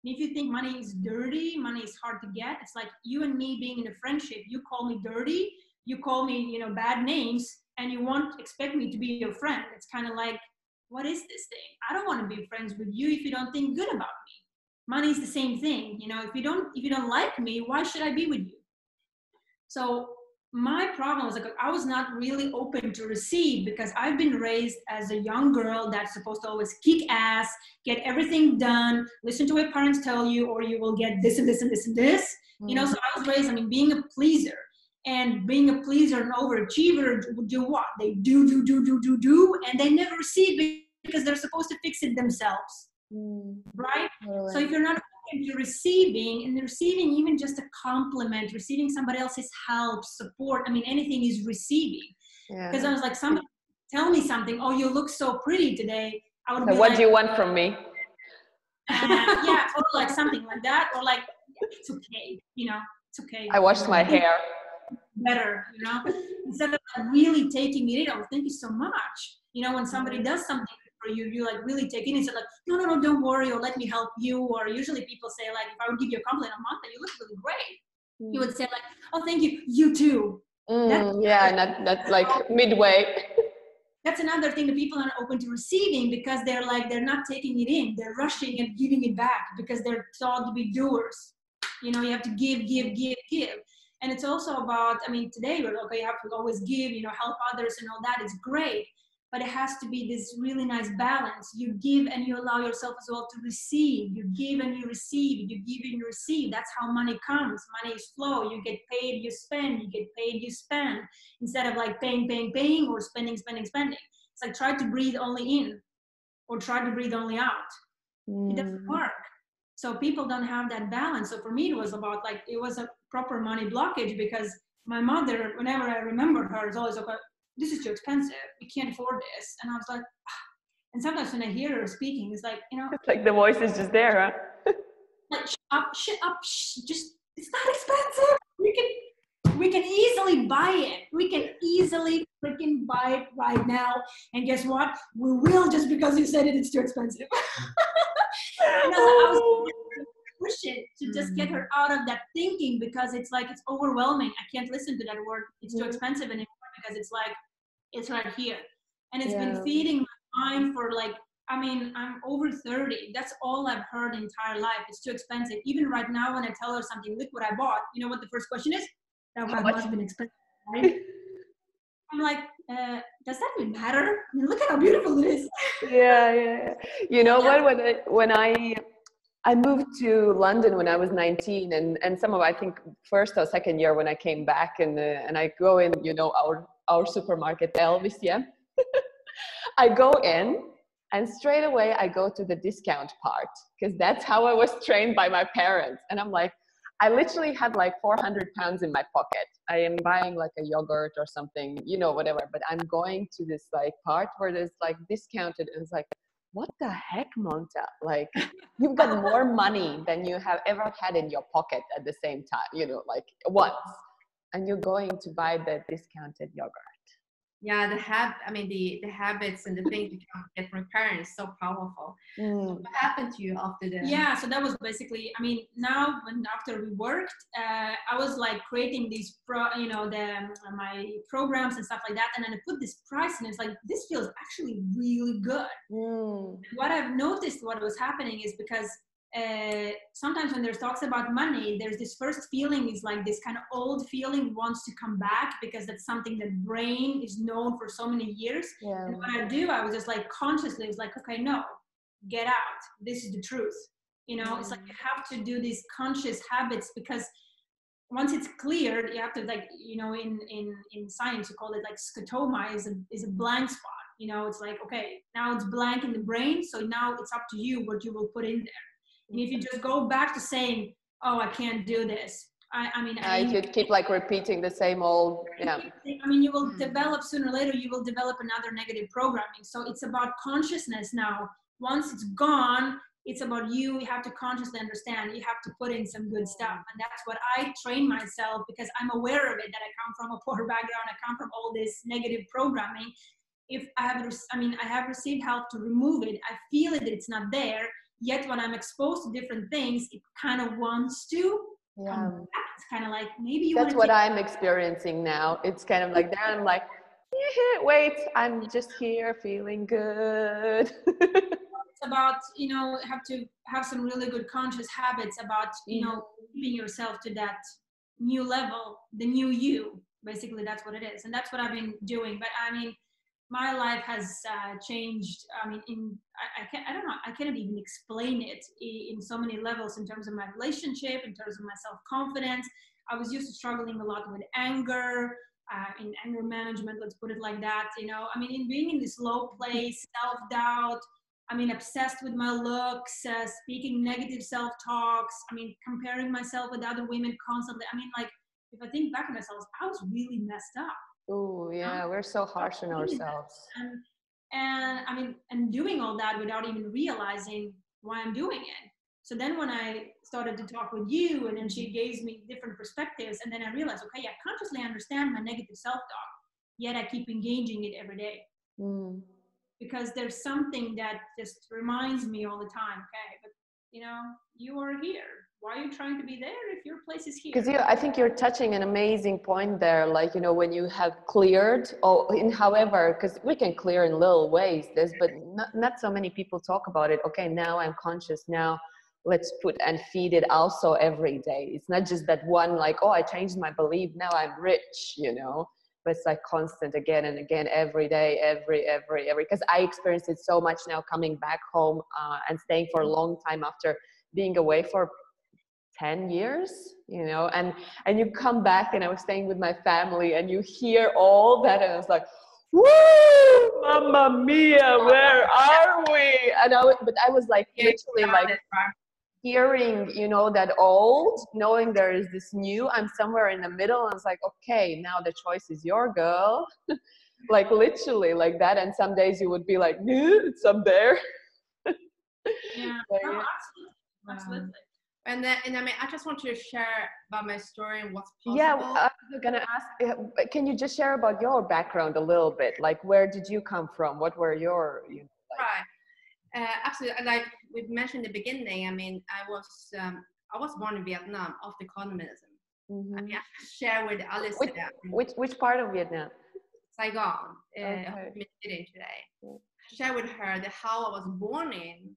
And if you think money is dirty, money is hard to get, it's like you and me being in a friendship. You call me dirty, you call me, you know, bad names, and you won't expect me to be your friend. It's kind of like, what is this thing? I don't want to be friends with you if you don't think good about me. Money is the same thing. You know, if you don't like me, why should I be with you? So my problem was like, I was not really open to receive because I've been raised as a young girl that's supposed to always kick ass, get everything done, listen to what parents tell you, or you will get this and this and this and this. You know, so I was raised, I mean, being a pleaser. And being a pleaser and overachiever do what? They do, and they never receive because they're supposed to fix it themselves. Right? So if you're not open to receiving, and receiving even just a compliment, receiving somebody else's help, support, I mean, anything is receiving. Because I was like, somebody tell me something, oh, you look so pretty today. I would be what like, do you want from me? yeah, or like something like that, or like, it's okay, you know, it's okay. I washed my hair. Better, you know, instead of really taking it in. Oh, thank you so much. You know, when somebody does something for you, you like really take it in. Instead like, no, don't worry, or let me help you. Or usually people say like, if I would give you a compliment on Martha, you look really great. You would say like, oh, thank you, you too. Not like midway. That's another thing that people aren't open to receiving because they're not taking it in. They're rushing and giving it back because they're taught to be doers. You know, you have to give. And it's also about, I mean, today we're okay, you have to always give, you know, help others and all that. It's great. But it has to be this really nice balance. You give and you allow yourself as well to receive. You give and you receive. You give and you receive. That's how money comes. Money is flow. You get paid, you spend. You get paid, you spend. Instead of like paying, or spending. It's like try to breathe only in or try to breathe only out. It doesn't work. So people don't have that balance. So for me, it was about like, it was a proper money blockage because my mother, whenever I remember her, is always like, this is too expensive. We can't afford this. And I was like, ah. And sometimes when I hear her speaking, it's like, you know. It's like the voice is just there, huh? Like, shut up, just, it's not expensive. We can easily buy it. We can easily freaking buy it right now. And guess what? We will, just because you said it's too expensive. And I was push it to just get her out of that thinking because it's like, it's overwhelming. I can't listen to that word. It's too expensive anymore because it's like, it's right here. And it's been feeding my mind for like, I mean, I'm over 30. That's all I've heard the entire life. It's too expensive. Even right now when I tell her something, look what I bought. You know what the first question is? That must have been expensive, right? I'm like, does that really matter? I mean, look at how beautiful it is. Yeah. You know what? When I moved to London when I was 19, and some of, I think, first or second year when I came back, and I go in, you know, our supermarket, Alise, yeah. I go in, and straight away I go to the discount part because that's how I was trained by my parents. And I'm like, I literally had like 400 pounds in my pocket. I am buying like a yogurt or something, you know, whatever. But I'm going to this like part where there's like discounted, and it's like, what the heck, Monta? Like, you've got more money than you have ever had in your pocket at the same time, you know, like once. And you're going to buy the discounted yogurt. Yeah, the habits and the things you can get from parents so powerful. So what happened to you after that? Yeah, so that was basically, I mean, now when after we worked, I was like creating these my programs and stuff like that, and then I put this price and it's like, this feels actually really good. What I've noticed, what was happening is because sometimes when there's talks about money, there's this first feeling is like this kind of old feeling wants to come back, because that's something that brain is known for so many years. Yeah. And what I was just like consciously, it was like, okay, no, get out, this is the truth. It's like you have to do these conscious habits, because once it's cleared, you have to, like, in science you call it like scotoma, is a blank spot. It's like, okay, now it's blank in the brain, so now it's up to you what you will put in there. And if you just go back to saying, oh, I can't do this, if you keep like repeating the same old, you will develop, sooner or later you will develop another negative programming. So it's about consciousness now. Once it's gone, it's about you have to consciously understand, you have to put in some good stuff. And that's what I train myself, because I'm aware of it, that I come from a poor background, I come from all this negative programming. If I have received help to remove it, I feel it, it's not there, yet when I'm exposed to different things, it kind of wants to come back. It's kind of like, maybe you that's what I'm experiencing now. It's kind of like that. I'm like, wait, I'm just here feeling good. It's about, have to have some really good conscious habits about, keeping yourself to that new level, the new you. Basically, that's what it is. And that's what I've been doing. But I mean, my life has changed. I mean, I don't know, I can't even explain it in so many levels, in terms of my relationship, in terms of my self-confidence. I was used to struggling a lot with anger, in anger management, let's put it like that. In being in this low place, self-doubt, obsessed with my looks, speaking negative self-talks, comparing myself with other women constantly. If I think back on myself, I was really messed up. Oh yeah, we're so harsh on ourselves. And doing all that without even realizing why I'm doing it. So then when I started to talk with you, and then she gave me different perspectives, and then I realized, okay, I consciously understand my negative self-talk, yet I keep engaging it every day. Because there's something that just reminds me all the time, okay, but you are here. Why are you trying to be there if your place is here? Because I think you're touching an amazing point there, like, when you have cleared, however, because we can clear in little ways this, but not so many people talk about it. Okay, now I'm conscious, now let's put and feed it also every day. It's not just that one, like, oh, I changed my belief, now I'm rich, but it's like constant again and again, every day, every, because I experienced it so much now coming back home and staying for a long time after being away for 10 years, and you come back, and I was staying with my family, and you hear all that, and I was like, woo, mamma mia, where are we? But I was like, literally like hearing, that old, knowing there is this new, I'm somewhere in the middle, and I was like, okay, now the choice is your girl. Like literally like that. And some days you would be like, it's up there. Yeah, absolutely. And I just want to share about my story and what's possible. Yeah, I was gonna ask, can you just share about your background a little bit? Like, where did you come from? What were your, Right. Absolutely. Like we mentioned in the beginning, I was born in Vietnam after communism. I share with Alise which part of Vietnam? Saigon, today. Share with her that how I was born in.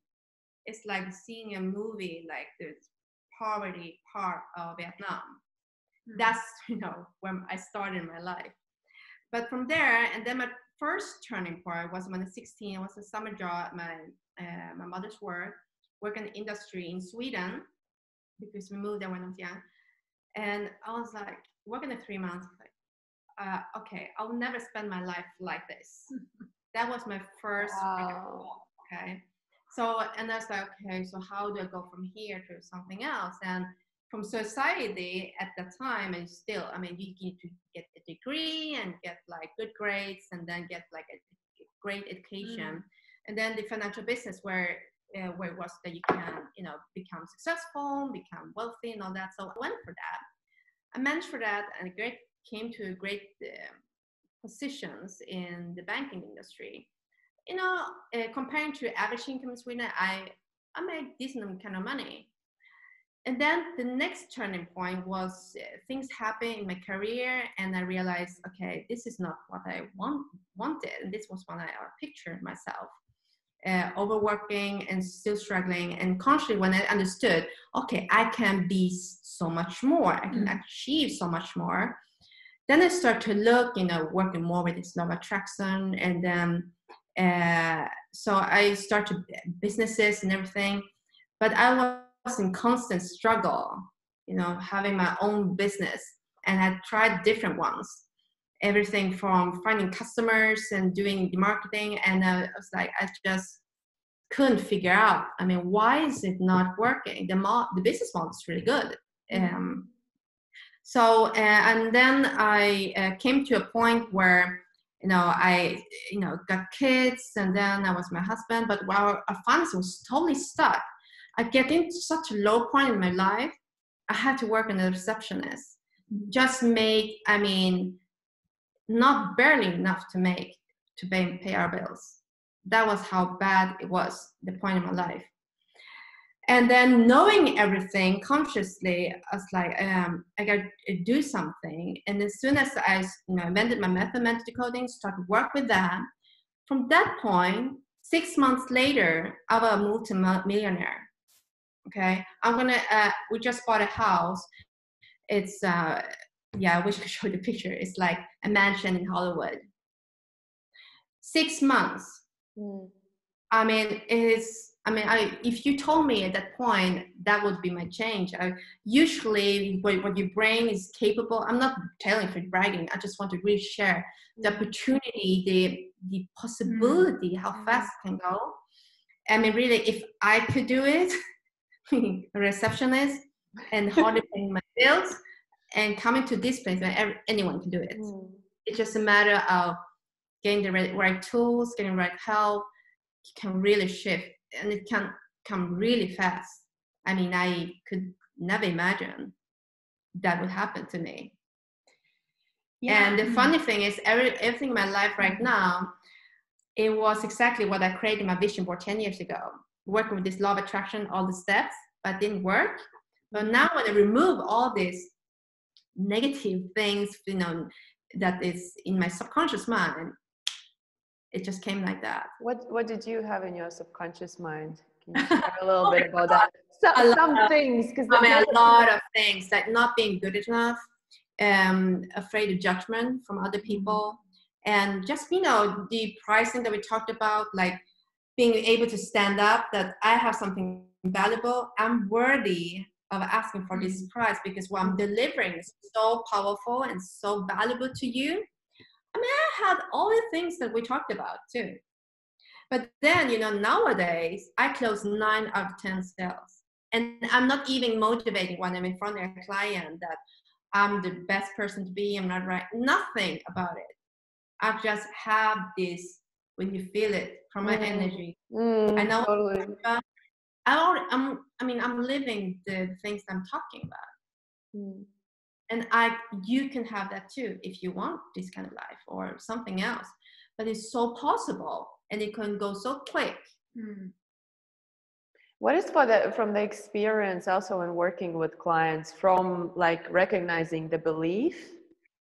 It's like seeing a movie, like this poverty part of Vietnam. That's when I started my life. But from there, and then my first turning point was when I was 16. It was a summer job at my mother's work in the industry in Sweden, because we moved there when I was young. And I was like, working in 3 months, like, okay, I'll never spend my life like this. That was my first. Wow. Okay. So, and I was like, okay, so how do I go from here to something else? And from society at that time, and still, you need to get a degree and get like good grades, and then get like a great education. And then the financial business where it was that you can, become successful, become wealthy and all that. So I went for that. I managed for that, and came to a great positions in the banking industry. Comparing to average income in Sweden, I make decent kind of money. And then the next turning point was things happened in my career, and I realized, okay, this is not what I wanted, and this was what I pictured myself. Overworking and still struggling, and consciously when I understood, okay, I can be so much more, I can achieve so much more, then I start to look, working more with this law of attraction, and then so I started businesses and everything, but I was in constant struggle, having my own business, and I tried different ones, everything from finding customers and doing the marketing, and I was like, I just couldn't figure out, why is it not working? The business model is really good. And then I came to a point where I got kids, and then I was my husband, but while I found I was totally stuck. I get into such a low point in my life, I had to work as a receptionist. Just make, not barely enough to pay our bills. That was how bad it was, the point in my life. And then knowing everything consciously, I was like, I got to do something. And as soon as I invented my method, decoding, started work with that, from that point, 6 months later, I was a multi-millionaire. Okay, we just bought a house. It's, I wish I could show the picture. It's like a mansion in Hollywood. 6 months. If you told me at that point, that would be my change. Usually what your brain is capable, I'm not telling for bragging, I just want to really share the opportunity, the possibility, how fast it can go. Really, if I could do it, a receptionist, and hardly paying my bills, and coming to this place where anyone can do it. It's just a matter of getting the right tools, getting the right help. You can really shift, and it can come really fast. I could never imagine that would happen to me. Yeah. And the funny thing is, everything in my life right now, it was exactly what I created my vision board 10 years ago. Working with this law of attraction, all the steps, but didn't work. But now when I remove all these negative things, that is in my subconscious mind, it just came like that. What did you have in your subconscious mind? Can you share a little bit about that? Some things, because a lot of things, like not being good enough, afraid of judgment from other people, and just the pricing that we talked about, like being able to stand up, that I have something valuable, I'm worthy of asking for this price, because what I'm delivering is so powerful and so valuable to you. I had all the things that we talked about too. But then, nowadays, I close 9 out of 10 sales. And I'm not even motivating when I'm in front of a client that I'm the best person to be, I'm not right. Nothing about it. I just have this, when you feel it from my energy. I know totally. I'm living the things I'm talking about. And you can have that too if you want this kind of life or something else. But it's so possible, and it can go so quick. What is from the experience also in working with clients, from like recognizing the belief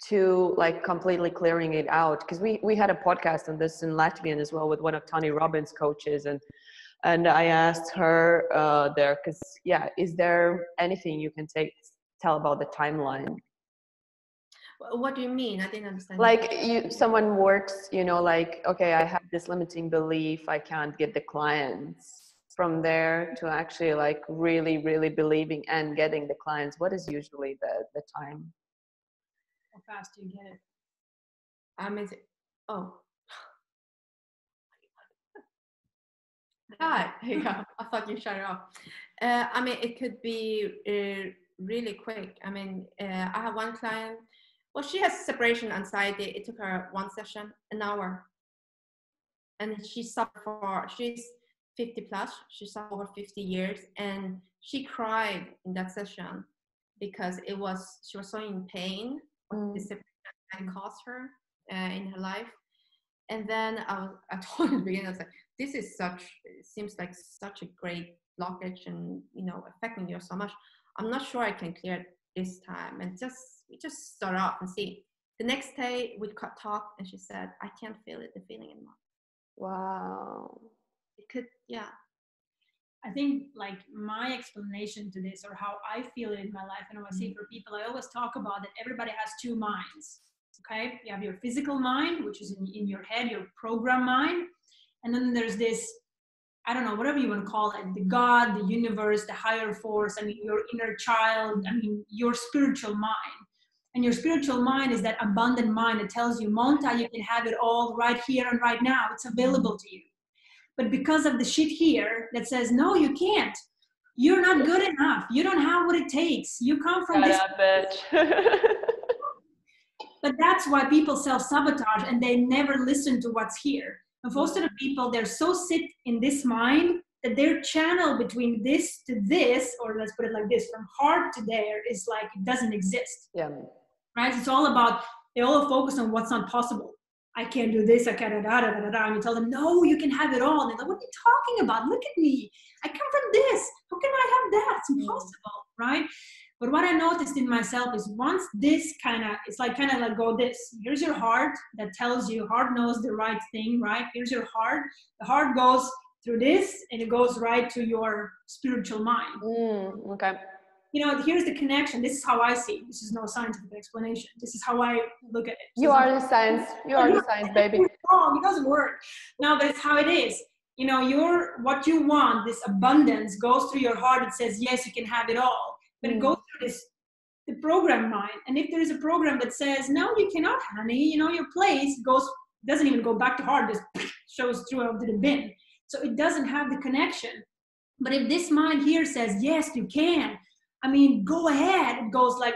to like completely clearing it out? Because we had a podcast on this in Latvian as well with one of Tony Robbins' coaches, and I asked her there, because is there anything you can tell about the timeline? What do you mean? I didn't understand. Like someone works, like, okay, I have this limiting belief, I can't get the clients, from there to actually like really, really believing and getting the clients. What is usually the time? How fast do you get it? Hi. Yeah, I thought you shut it off. It could be really quick. I have one client. Well, she has separation anxiety. It took her one session, an hour, and she's 50 plus. She's over 50 years, and she cried in that session because she was so in pain. What the separation caused her. in her life. And then I told her at the beginning, I was like, this is it seems like such a great blockage and, you know, affecting you so much. I'm not sure I can clear it this time. And we just start off and see. The next day we talked and she said, I can't feel the feeling anymore. Wow. It could, yeah. I think like my explanation to this, or how I feel it in my life, and I see for people, I always talk about that everybody has two minds. Okay, you have your physical mind, which is in your head, your program mind, and then there's this, I don't know, whatever you want to call it, the God, the universe, the higher force, I mean, your inner child, I mean, your spiritual mind. And your spiritual mind is that abundant mind that tells you, Monta, you can have it all right here and right now. It's available to you. But because of the shit here that says, no, you can't. You're not good enough. You don't have what it takes. You come from this. Bitch. But that's why people self-sabotage and they never listen to what's here. And most of the people, they're so sit in this mind that their channel between this to this, or let's put it like this, from heart to there, is like, it doesn't exist. Yeah. Right? It's all about, they all focus on what's not possible. I can't do this, I can't, and you tell them, no, you can have it all. And they're like, what are you talking about? Look at me. I come from this. How can I have that? It's impossible, right? But what I noticed in myself is once this it's like go this. Here's your heart that tells you, heart knows the right thing, right? Here's your heart. The heart goes through this and it goes right to your spiritual mind. Okay. You know, here's the connection. This is how I see it. This is no scientific explanation. This is how I look at it. You are the science. You are the science, baby. It's wrong. It doesn't work. No, but it's how it is. You know, what you want, this abundance, goes through your heart. It says, yes, you can have it all. But it goes through the program mind. And if there is a program that says, no, you cannot, honey, you know, your place doesn't even go back to heart, just shows through out to the bin. So it doesn't have the connection. But if this mind here says, yes, you can, I mean, go ahead. It goes like,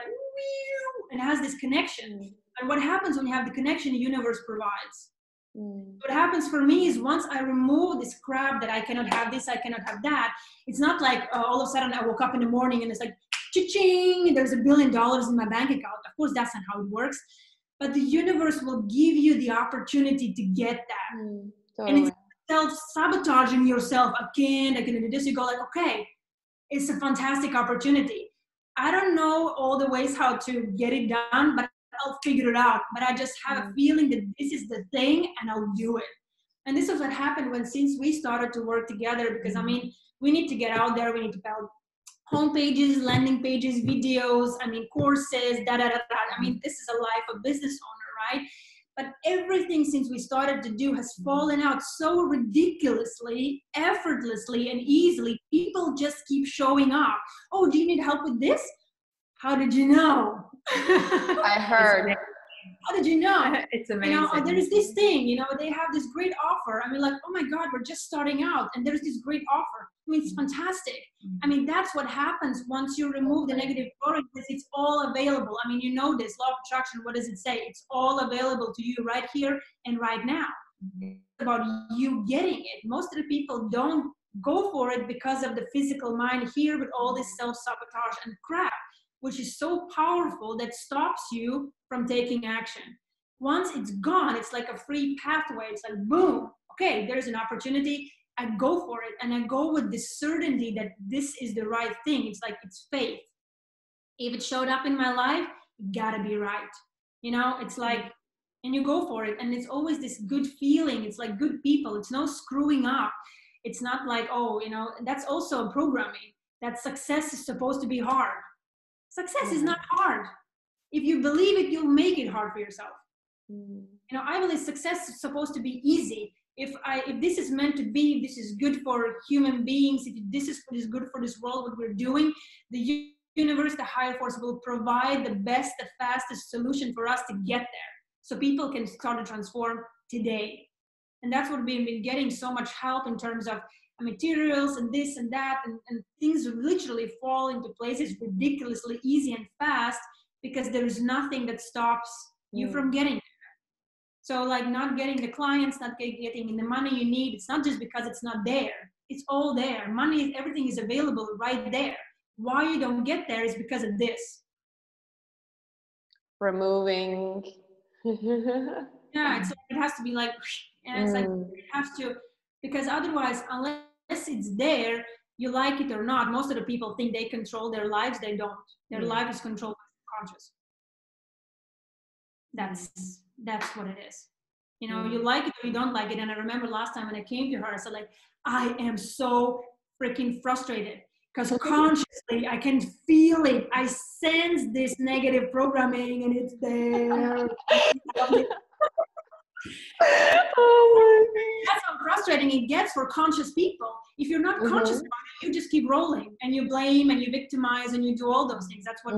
and has this connection. And what happens when you have the connection, the universe provides. What happens for me is once I remove this crap that I cannot have this, I cannot have that, it's not like all of a sudden I woke up in the morning and it's like, cha-ching, there's $1 billion in my bank account. Of course, that's not how it works. But the universe will give you the opportunity to get that. Totally. And it's self-sabotaging yourself. I can't do this. You go like, okay, it's a fantastic opportunity. I don't know all the ways how to get it done, but I'll figure it out. But I just have a feeling that this is the thing and I'll do it. And this is what happened since we started to work together, because I mean, we need to get out there. We need to build homepages, landing pages, videos, I mean, courses, I mean, this is a life of business owner, right? But everything since we started to do has fallen out so ridiculously, effortlessly, and easily. People just keep showing up. Oh, do you need help with this? How did you know? I heard. How did you know? It's amazing. You know, there's this thing, you know, they have this great offer. I mean, like, oh my God, we're just starting out. And there's this great offer. I mean, it's fantastic. I mean, that's what happens once you remove the negative story, because it's all available. I mean, you know this, law of attraction, what does it say? It's all available to you right here and right now. It's about you getting it. Most of the people don't go for it because of the physical mind here with all this self-sabotage and crap, which is so powerful that stops you from taking action. Once it's gone, it's like a free pathway. It's like, boom, okay, there's an opportunity. I go for it. And I go with this certainty that this is the right thing. It's like, it's faith. If it showed up in my life, it gotta be right. You know, it's like, and you go for it. And it's always this good feeling. It's like good people. It's no screwing up. It's not like, oh, you know, that's also programming. That success is supposed to be hard. Success is not hard. If you believe it, you'll make it hard for yourself. You know, I believe success is supposed to be easy. If this is meant to be, this is good for human beings, if this is what is good for this world, what we're doing, the universe, the higher force will provide the best, the fastest solution for us to get there. So people can start to transform today. And that's what we've been getting so much help in terms of materials and this and that, and things literally fall into places ridiculously easy and fast, because there is nothing that stops you from getting there. So like not getting the clients, not getting the money you need, it's not just because it's not there. It's all there. Money, everything is available right there. Why you don't get there is because of this. Removing. Yeah, it's like, it has to be like, and it's like, it has to, because otherwise, unless it's there, you like it or not, most of the people think they control their lives. They don't. Their life is controlled by subconscious. That's what it is. You know, you like it or you don't like it. And I remember last time when I came to her, I said like, I am so freaking frustrated because consciously I can feel it. I sense this negative programming and it's there. Oh my That's how frustrating it gets for conscious people. If you're not conscious about it, you just keep rolling and you blame and you victimize and you do all those things. That's what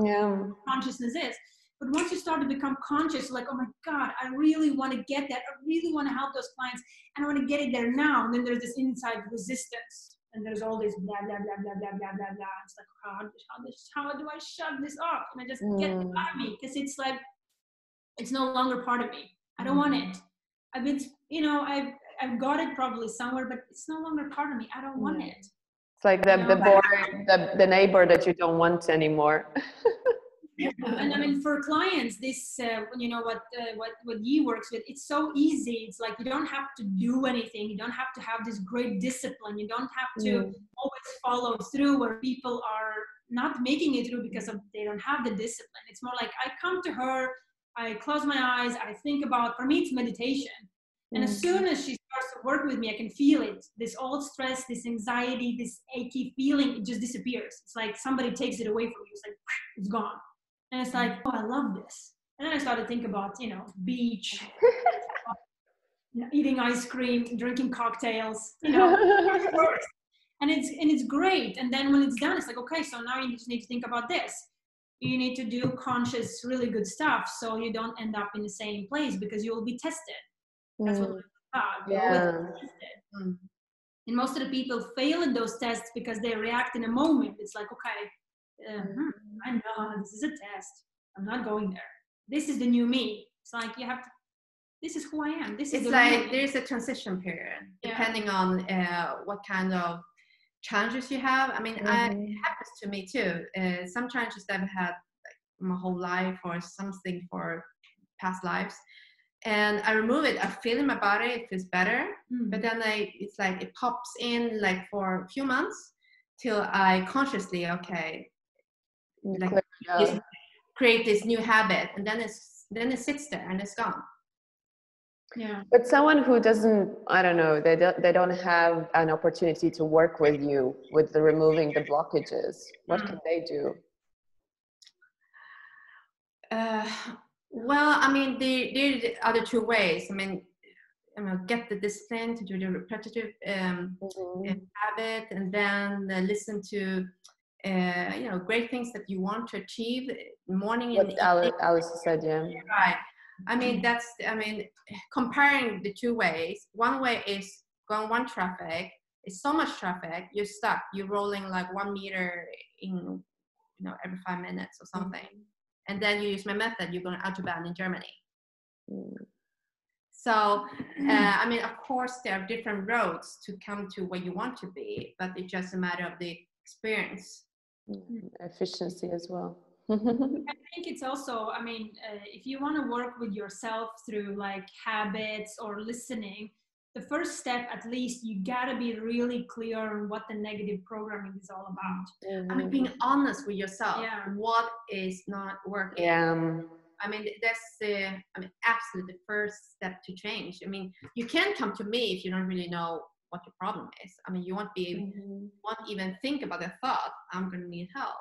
consciousness is. But once you start to become conscious, like, oh my God, I really want to get that. I really want to help those clients and I want to get it there now. And then there's this inside resistance and there's all this blah, blah, blah, blah, blah, blah, blah, blah. It's like, how do I shut this off? And I just get it out of me because it's like, it's no longer part of me. I don't want it. I've been, you know, I've got it probably somewhere, but it's no longer part of me. I don't want it. It's like the neighbor that you don't want anymore. And I mean, for clients, this, you know, what Yi works with, it's so easy. It's like, you don't have to do anything. You don't have to have this great discipline. You don't have to always follow through where people are not making it through because they don't have the discipline. It's more like I come to her, I close my eyes, I think about, for me, it's meditation. And as soon as she starts to work with me, I can feel it. This old stress, this anxiety, this achy feeling, it just disappears. It's like somebody takes it away from you. It's like, it's gone. And it's like, oh, I love this. And then I started to think about, you know, beach, you know, eating ice cream, drinking cocktails, you know, and it's great. And then when it's done, it's like, okay, so now you just need to think about this. You need to do conscious, really good stuff so you don't end up in the same place because you will be tested. That's what it's about. You're always tested. And most of the people fail in those tests because they react in a moment. It's like, okay, I know this is a test. I'm not going there. This is the new me. It's like you have to. This is who I am. This is. It's like there's a transition period depending on what kind of challenges you have. I mean, it happens to me too. Some challenges that I've had like, my whole life or something for past lives, and I remove it. I feel in my body. It feels better, but then it's like it pops in like for a few months till I consciously create this new habit, and then it sits there and it's gone. Yeah. But someone who doesn't, I don't know, they don't have an opportunity to work with you with the removing the blockages. What can they do? Well, I mean, there are other two ways. I mean, get the discipline to do the repetitive habit, and then listen to great things that you want to achieve morning and Alise said, right. I mean, comparing the two ways. One way is going one traffic. It's so much traffic, you're stuck. You're rolling like 1 meter in, every 5 minutes or something. And then you use my method, you're going to Autobahn in Germany. So, I mean, of course, there are different roads to come to where you want to be, but it's just a matter of the experience. Efficiency as well. I think it's also, I mean, if you want to work with yourself through like habits or listening, the first step, at least, you gotta be really clear on what the negative programming is all about. I mean, being honest with yourself. What is not working? I mean, that's absolutely the first step to change. I mean, you can't come to me if you don't really know what your problem is. I mean, you won't even think about the thought, I'm going to need help.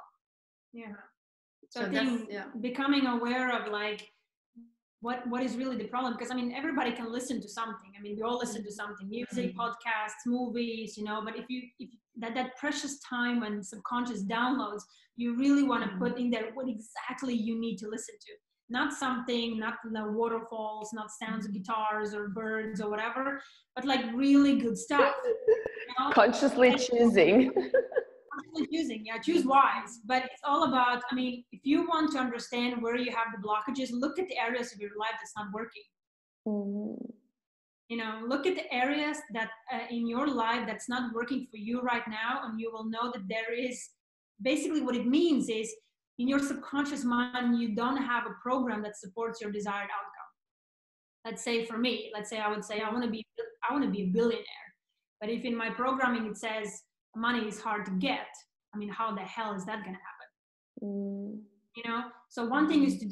So I think becoming aware of like what is really the problem, because I mean, everybody can listen to something. I mean, we all listen to something, music, podcasts, movies, but if that precious time and subconscious downloads, you really want to put in there what exactly you need to listen to. Not something, not the waterfalls, not sounds of guitars or birds or whatever, but like really good stuff. Consciously choosing. Choose wise. But it's all about, I mean, if you want to understand where you have the blockages, look at the areas of your life that's not working. Look at the areas that in your life that's not working for you right now, and you will know that there is, basically what it means is, in your subconscious mind, you don't have a program that supports your desired outcome. let's say for me, let's say I would say I want to be a billionaire. But if in my programming it says money is hard to get, I mean, how the hell is that going to happen? You know, so one thing is to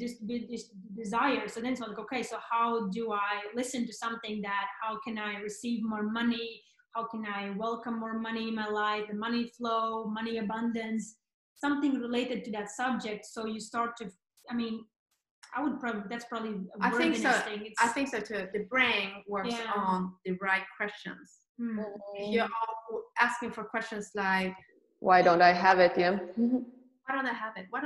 desire. So then it's like, okay, so how do I listen to something that, how can I receive more money? How can I welcome more money in my life? The money flow, money abundance, something related to that subject. So you start to, I mean, I would probably, that's probably a worthiness thing. I think so too. The brain works on the right questions. If you're asking for questions like, why don't I have it? Yeah. Why don't I have it? Why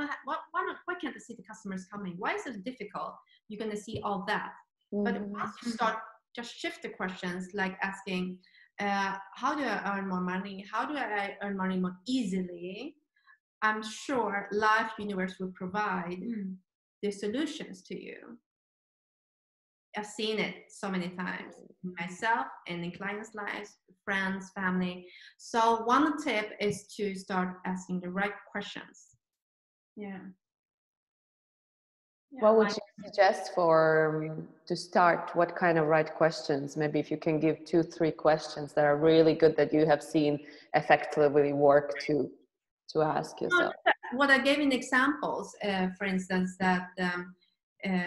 can't I see the customers coming? Why is it difficult? You're going to see all that. But once you start, just shift the questions, like asking, how do I earn more money? How do I earn money more easily? I'm sure life universe will provide the solutions to you. I've seen it so many times, myself and in clients' lives, friends, family. So one tip is to start asking the right questions. What would you suggest to start? What kind of right questions? Maybe if you can give 2-3 questions that are really good that you have seen effectively work to ask yourself. What I gave in examples, for instance, that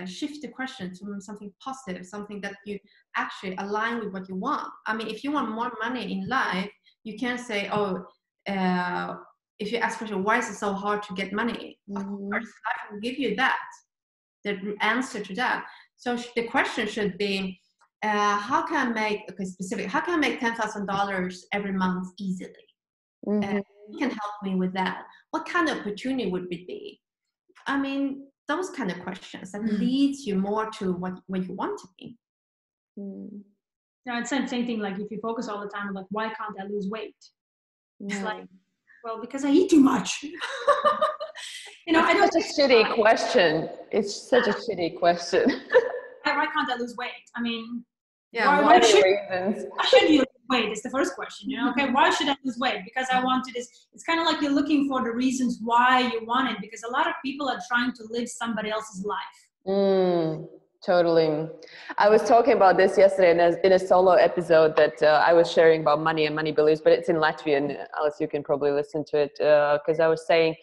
shift the question to something positive, something that you actually align with what you want. I mean, if you want more money in life, you can't say, if you ask question, why is it so hard to get money? Of course, life will give you that, the answer to that. So the question should be, how can I make $10,000 every month easily? You can help me with that. What kind of opportunity would it be? I mean, those kind of questions that leads you more to what you want to be. No, it's the same thing. Like if you focus all the time on like, why can't I lose weight? It's like, well, because I eat too much. You know, it's such a shitty question. It's such a shitty question. Why can't I lose weight? I mean, why should you lose weight? Is the first question. You know, okay, why should I lose weight? Because I want to this. It's kind of like you're looking for the reasons why you want it, because a lot of people are trying to live somebody else's life. Totally. I was talking about this yesterday in a solo episode that I was sharing about money and money beliefs, but it's in Latvian. Alise, you can probably listen to it, because I was saying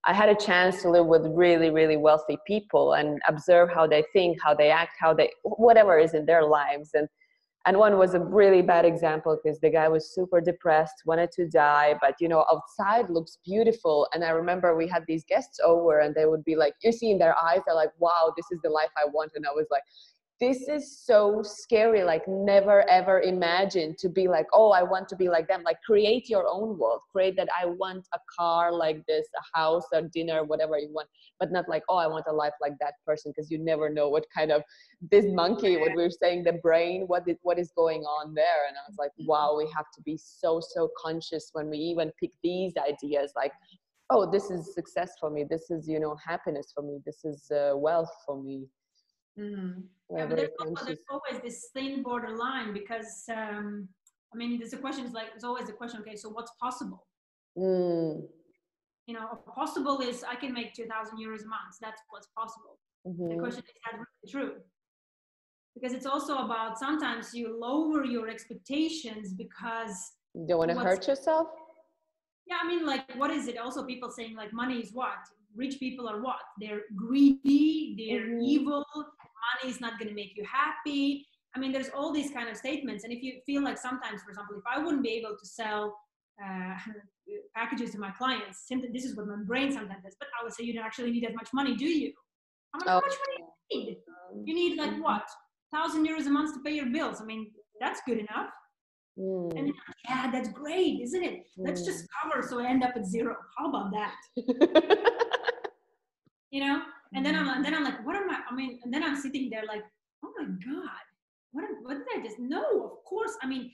I had a chance to live with really, really wealthy people and observe how they think, how they act, whatever is in their lives. And one was a really bad example because the guy was super depressed, wanted to die, but you know, outside looks beautiful. And I remember we had these guests over and they would be like, you see in their eyes, they're like, wow, this is the life I want. And I was like, this is so scary. Like never ever imagine to be like, oh, I want to be like them. Like create your own world, create that I want a car like this, a house, a dinner, whatever you want, but not like, oh, I want a life like that person. Because you never know what kind of this monkey, what we were saying, the brain, what is going on there. And I was like, wow, we have to be so conscious when we even pick these ideas, like, oh, this is success for me, this is, you know, happiness for me, this is wealth for me. But there's always this thin borderline, because I mean, there's a question, is like, it's always the question, okay, so what's possible? You know, possible is I can make 2,000 euros a month. That's what's possible. The question is that really true? Because it's also about, sometimes you lower your expectations because you don't want to hurt yourself. Yeah, I mean, like, what is it? Also, people saying like, money is what? Rich people are what? They're greedy, they're evil, money is not going to make you happy. I mean, there's all these kind of statements. And if you feel like sometimes, for example, if I wouldn't be able to sell packages to my clients, simply, this is what my brain sometimes does, but I would say, you don't actually need that much money, do you? How much money do you need? You need like what? 1,000 euros a month to pay your bills. I mean, that's good enough. And yeah, that's great, isn't it? Let's just cover so I end up at zero. How about that? You know? And then I'm like, what am I mean, and then I'm sitting there like, oh my God, what did I just know? Of course, I mean,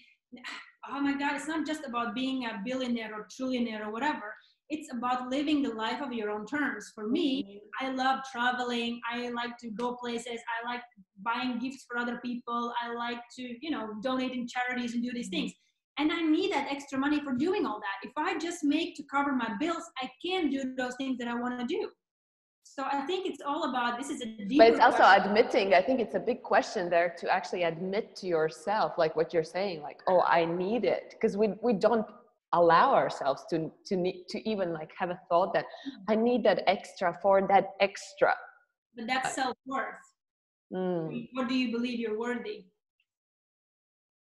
oh my God, it's not just about being a billionaire or trillionaire or whatever. It's about living the life of your own terms. For me, I love traveling. I like to go places. I like buying gifts for other people. I like to, you know, donate in charities and do these things. And I need that extra money for doing all that. If I just make to cover my bills, I can't do those things that I want to do. So I think it's all about, this is a deeper But it's also question. admitting, I think it's a big question there to actually admit to yourself, like what you're saying, like, oh, I need it. Because we don't allow ourselves to even like have a thought that I need that extra for that extra. But that's self-worth. What do you believe you're worthy?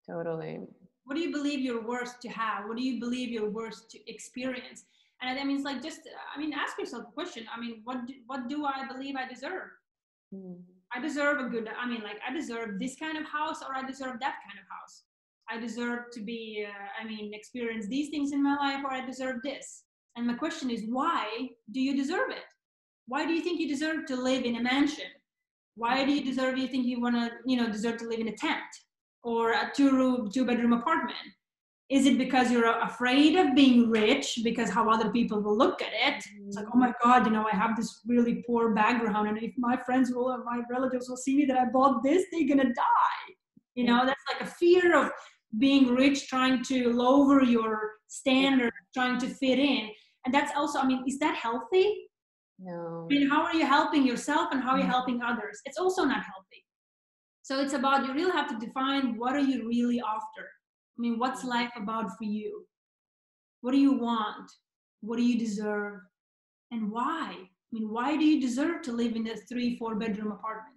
Totally. What do you believe you're worth to have? What do you believe you're worth to experience? And I mean, it's like, just, I mean, ask yourself a question. I mean, what do I believe I deserve? I deserve a good, I mean, like, I deserve this kind of house, or I deserve that kind of house. I deserve to be, I mean, experience these things in my life, or I deserve this. And my question is, why do you deserve it? Why do you think you deserve to live in a mansion? Why do you think you want to, deserve to live in a tent or a two-bedroom apartment? Is it because you're afraid of being rich, because how other people will look at it? It's like, oh my God, I have this really poor background, and if my my relatives will see me that I bought this, they're gonna die. That's like a fear of being rich, trying to lower your standards, trying to fit in. And that's also, I mean, is that healthy? No. I mean, how are you helping yourself and how are you helping others? It's also not healthy. So it's about, you really have to define, what are you really after? I mean, what's life about for you? What do you want? What do you deserve? And why? I mean, why do you deserve to live in a 3-4 bedroom apartment?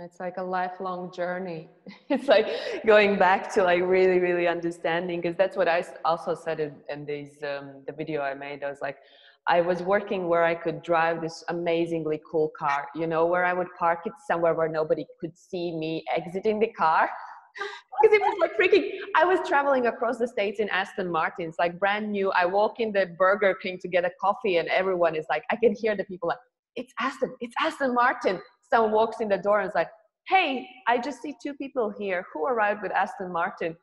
It's like a lifelong journey. It's like going back to like really, really understanding, because that's what I also said in these, the video I made. I was like, I was working where I could drive this amazingly cool car, where I would park it somewhere where nobody could see me exiting the car. Because it was like freaking, I was traveling across the States in Aston Martins, like brand new. I walk in the Burger King to get a coffee and everyone is like, I can hear the people like, it's Aston Martin. Someone walks in the door and is like, hey, I just see 2 people here. Who arrived with Aston Martin?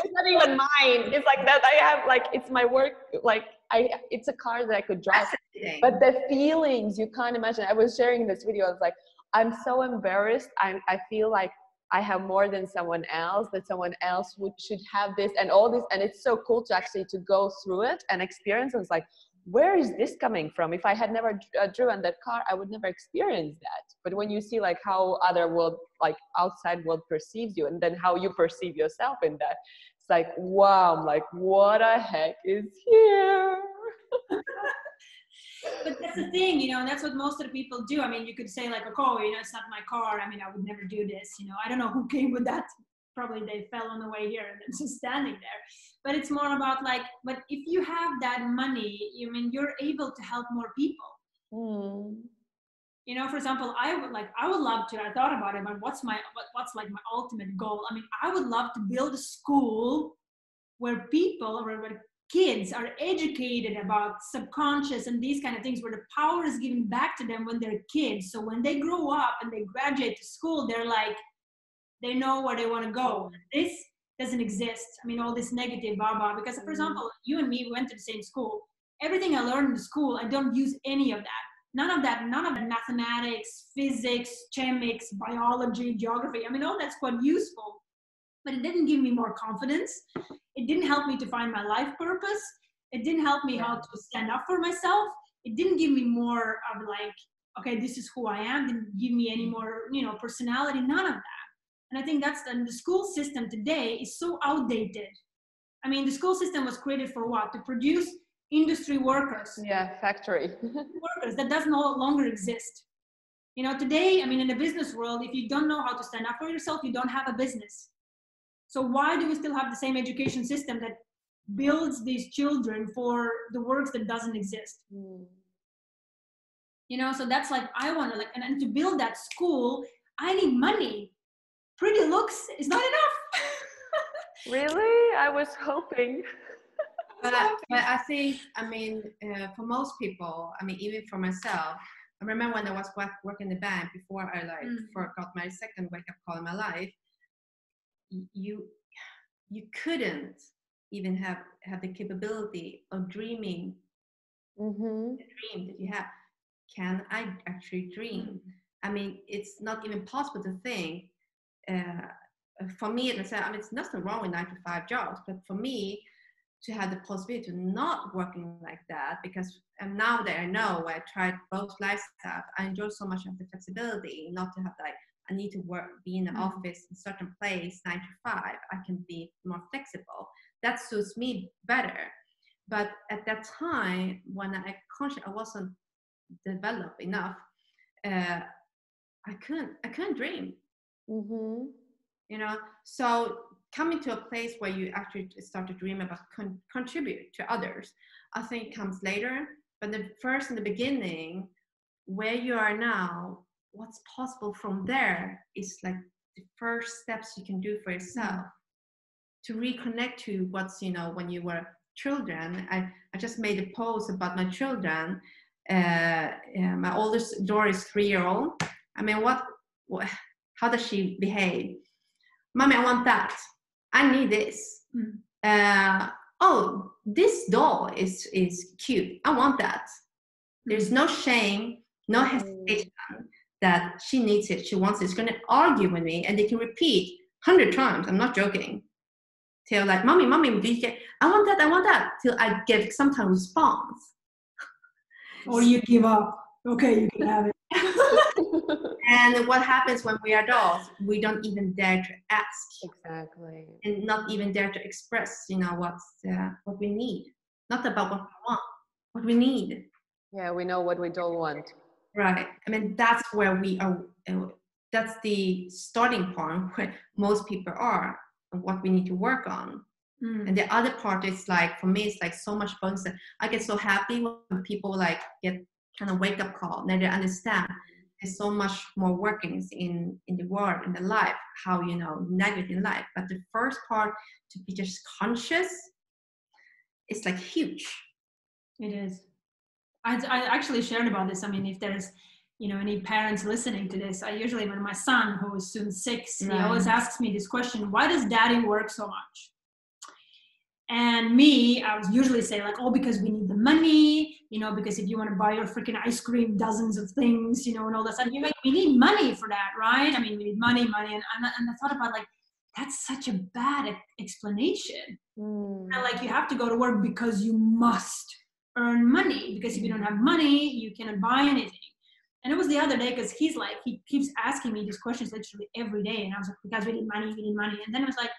It's not even mine. It's like that. I have like, it's my work. Like it's a car that I could drive. But the feelings, you can't imagine. I was sharing this video. I was like, I'm so embarrassed. I feel like I have more than someone else, that someone else should have this and all this. And it's so cool to actually to go through it and experience. And it's like, where is this coming from? If I had never driven that car, I would never experience that. But when you see like how other world, like outside world perceives you, and then how you perceive yourself in that, it's like, wow, I'm like, what the heck is here? But that's the thing, that's what most of the people do. I mean, you could say like, oh, it's not my car. I mean, I would never do this. I don't know who came with that. Probably they fell on the way here and then just standing there. But it's more about like, but if you have that money, you're able to help more people. For example, I would love to, I thought about it, but what's like my ultimate goal? I mean, I would love to build a school where people, or where kids are educated about subconscious and these kind of things, where the power is given back to them when they're kids. So when they grow up and they graduate to school, they're like, they know where they want to go. This doesn't exist. I mean, all this negative blah. Because for example, you and me, we went to the same school. Everything I learned in the school, I don't use any of that. None of mathematics, physics, chemics, biology, geography. I mean, all that's quite useful, but it didn't give me more confidence. It didn't help me to find my life purpose. It didn't help me how to stand up for myself. It didn't give me more of like, okay, this is who I am. It didn't give me any more, personality, none of that. And I think the school system today is so outdated. I mean, the school system was created for what? To produce industry workers. Yeah, factory. Workers. That does no longer exist. Today, I mean, in the business world, if you don't know how to stand up for yourself, you don't have a business. So why do we still have the same education system that builds these children for the works that doesn't exist? So that's like, I want to and to build that school, I need money. Pretty looks is not enough. Really? I was hoping. But I think, I mean, for most people, I mean, even for myself, I remember when I was working in the bank before I got my second wake-up call in my life, you couldn't even have the capability of dreaming the dream that you have. Can I actually dream? I mean, it's not even possible to think. For me, I mean, it's nothing wrong with 9-to-5 jobs, but for me, to have the possibility to not working like that, because now that I know, I tried both lifestyles, I enjoy so much of the flexibility, not to have like, I need to be in the office in a certain place 9 to 5. I can be more flexible. That suits me better. But at that time, when I wasn't developed enough, I couldn't dream. Mm-hmm. You know, so coming to a place where you actually start to dream about contribute to others, I think comes later. But the first in the beginning, where you are now, what's possible from there is like the first steps you can do for yourself to reconnect to what's, you know, when you were children. I just made a post about my children. My oldest daughter is 3-year-old. I mean, how does she behave? Mommy, I want that. I need this. Oh, this doll is cute. I want that. There's no shame, no hesitation that she needs it, she wants it. She's going to argue with me, and they can repeat 100 times. I'm not joking. Till like, mommy, do you get? I want that. Till I get some kind of response. Or you give up. Okay, you can have it. And what happens when we are adults? We don't even dare to ask. Exactly. And not even dare to express, you know, what we need. Not about what we want, what we need. Yeah, we know what we don't want. Right. I mean, that's where we are. That's the starting point where most people are, and what we need to work on. And the other part is like, for me, it's like so much bonus. I get so happy when people like get kind of wake up call. Now they understand there's so much more workings in the world, in the life, how, you know, navigate in life. But the first part, to be just conscious, it's like huge. It is. I actually shared about this. I mean, if there's, you know, any parents listening to this, I usually, when my son, who is soon 6, he always asks me this question: why does daddy work so much? And me, I would usually say like, oh, because we need the money, you know, because if you want to buy your freaking ice cream, dozens of things, you know, and all that stuff, we need money for that, right? I mean, we need money. And I thought about like, that's such a bad explanation. And like, you have to go to work because you must earn money, because if you don't have money, you cannot buy anything. And it was the other day, because he's like, he keeps asking me these questions literally every day. And I was like, because we need money. And then it was like,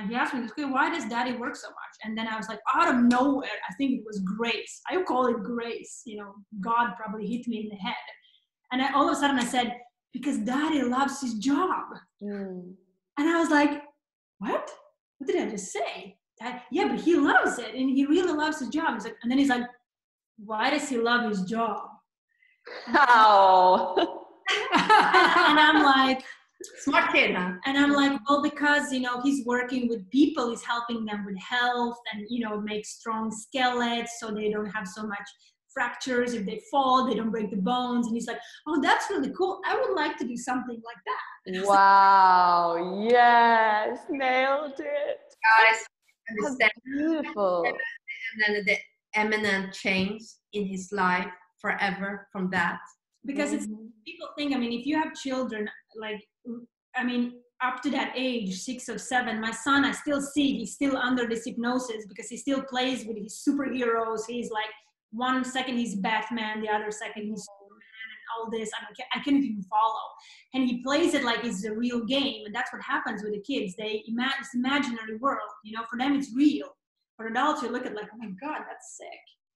he asked me this, okay, why does daddy work so much? And then I was like, out of nowhere, I think it was grace. I call it grace. You know, God probably hit me in the head. And all of a sudden I said, because daddy loves his job. And I was like, what? What did I just say? Yeah, but he loves it. And he really loves his job. He's like, and then he's like, why does he love his job? How? And I'm like, smart kid, huh? And I'm like, well, because, you know, he's working with people, he's helping them with health and, you know, make strong skeletons so they don't have so much fractures. If they fall, they don't break the bones. And he's like, oh, that's really cool. I would like to do something like that. Wow. Like, yes. Nailed it. Guys, That's beautiful. And then the eminent change in his life forever from that. Because it's, people think, I mean, if you have children, like, I mean, up to that age, 6 or 7, my son, I still see he's still under this hypnosis because he still plays with his superheroes. He's like, one second he's Batman, the other second he's Superman, and all this. I can't even follow. And he plays it like it's a real game. And that's what happens with the kids. It's imaginary world. You know, for them it's real. For adults, you look at like, oh my God, that's sick.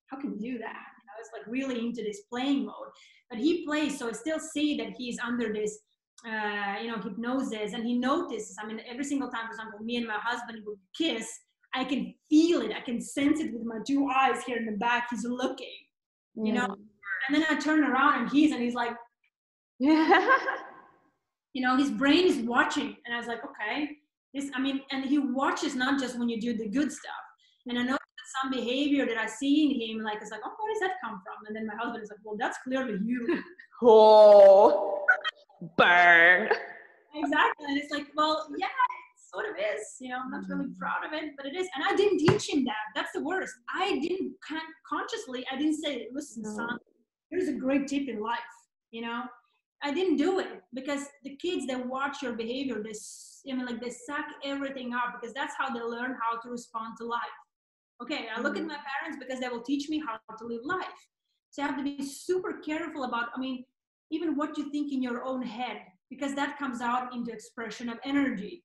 How can you do that? You know, it's like really into this playing mode. But he plays, so I still see that he's under this, you know, hypnosis, and he notices. I mean, every single time, for example, me and my husband would kiss, I can feel it. I can sense it with my 2 eyes here in the back. He's looking, you know. And then I turn around and he's like, you know, his brain is watching, and I was like, okay, this. I mean, and he watches not just when you do the good stuff. And I know some behavior that I see in him, like, it's like, oh, where does that come from? And then my husband is like, well, that's clearly you. Oh, burn. Exactly. And it's like, well, yeah, it sort of is. You know, I'm not really proud of it, but it is. And I didn't teach him that. That's the worst. I didn't consciously, I didn't say, listen, son, here's a great tip in life. You know, I didn't do it because the kids that watch your behavior, they suck everything up because that's how they learn how to respond to life. Okay, I look at my parents because they will teach me how to live life. So you have to be super careful about, I mean, even what you think in your own head, because that comes out into expression of energy.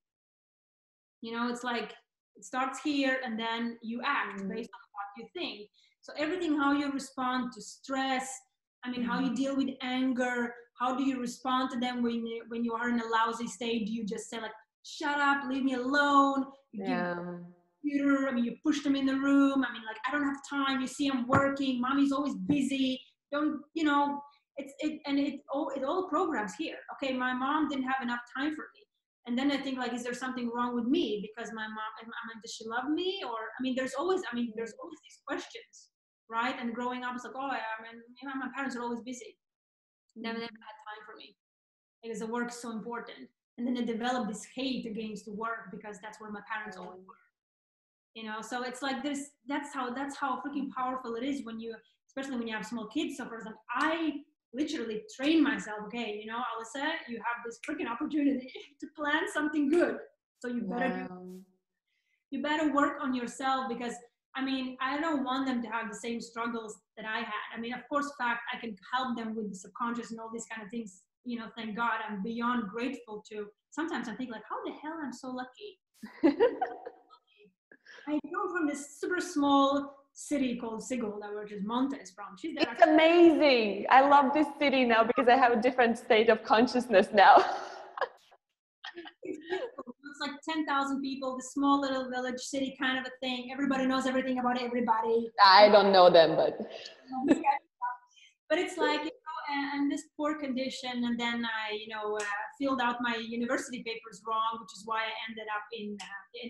You know, it's like it starts here and then you act based on what you think. So everything, how you respond to stress, I mean, how you deal with anger, how do you respond to them when you are in a lousy state? Do you just say like, shut up, leave me alone? You give computer, I mean, you push them in the room. I mean, like, I don't have time. You see, I'm working. Mommy's always busy. Don't, you know, it all programs here. Okay, my mom didn't have enough time for me. And then I think like, is there something wrong with me because my mom, I mean, does she love me? Or, I mean, there's always these questions, right? And growing up, it's like, oh, I mean, you know, my parents are always busy. Never had time for me because the work is so important. And then they develop this hate against the work because that's where my parents always were. You know, so it's like that's how freaking powerful it is when you, especially when you have small kids. So for example, I literally train myself, okay, you know, Alise, you have this freaking opportunity to plan something good. So you better work on yourself because I mean, I don't want them to have the same struggles that I had. I mean, of course, fact, I can help them with the subconscious and all these kind of things. You know, thank God, I'm beyond grateful to. Sometimes I think like, how the hell I'm so lucky. I come from this super small city called Sigulda, which is Montes from. She's there. It's amazing. I love this city now because I have a different state of consciousness now. It's beautiful. It's like 10,000 people, this small little village city kind of a thing. Everybody knows everything about everybody. I don't know them, but it's like, you know, and this poor condition, and then I, you know, filled out my university papers wrong, which is why I ended up in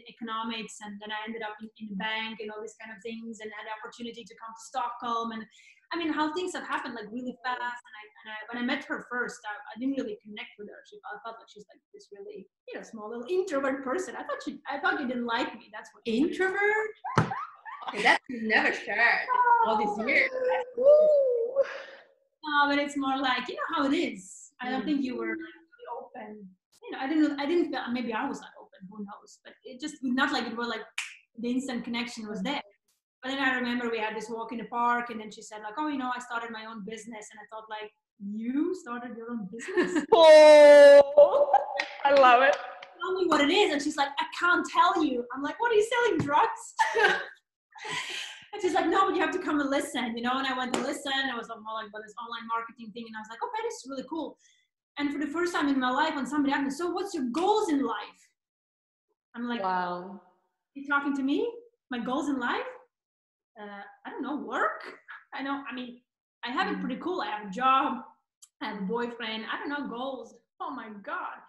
economics, and then I ended up in a bank and all these kind of things, and had the opportunity to come to Stockholm. And I mean, how things have happened like really fast. And when I met her first, I didn't really connect with her. I felt like she's like this really, you know, small little introvert person. I thought you didn't like me. That's what. Introvert? Okay, that's never shared all these years. No, but it's more like, you know how it is. I don't think you were like really open. You know, I didn't feel, maybe I was not open, who knows? But it just, not like it was like the instant connection was there. But then I remember we had this walk in the park, and then she said like, oh, you know, I started my own business. And I thought like, you started your own business? Oh, I love it. Tell me what it is. And she's like, I can't tell you. I'm like, what, are you selling drugs? And she's like, no, but you have to come and listen, you know. And I went to listen. It was more like about this online marketing thing. And I was like, okay, this is really cool. And for the first time in my life, when somebody asked me, so what's your goals in life? I'm like, wow. You talking to me? My goals in life? I don't know, work? I mean, I have it pretty cool. I have a job. I have a boyfriend. I don't know, goals. Oh my God.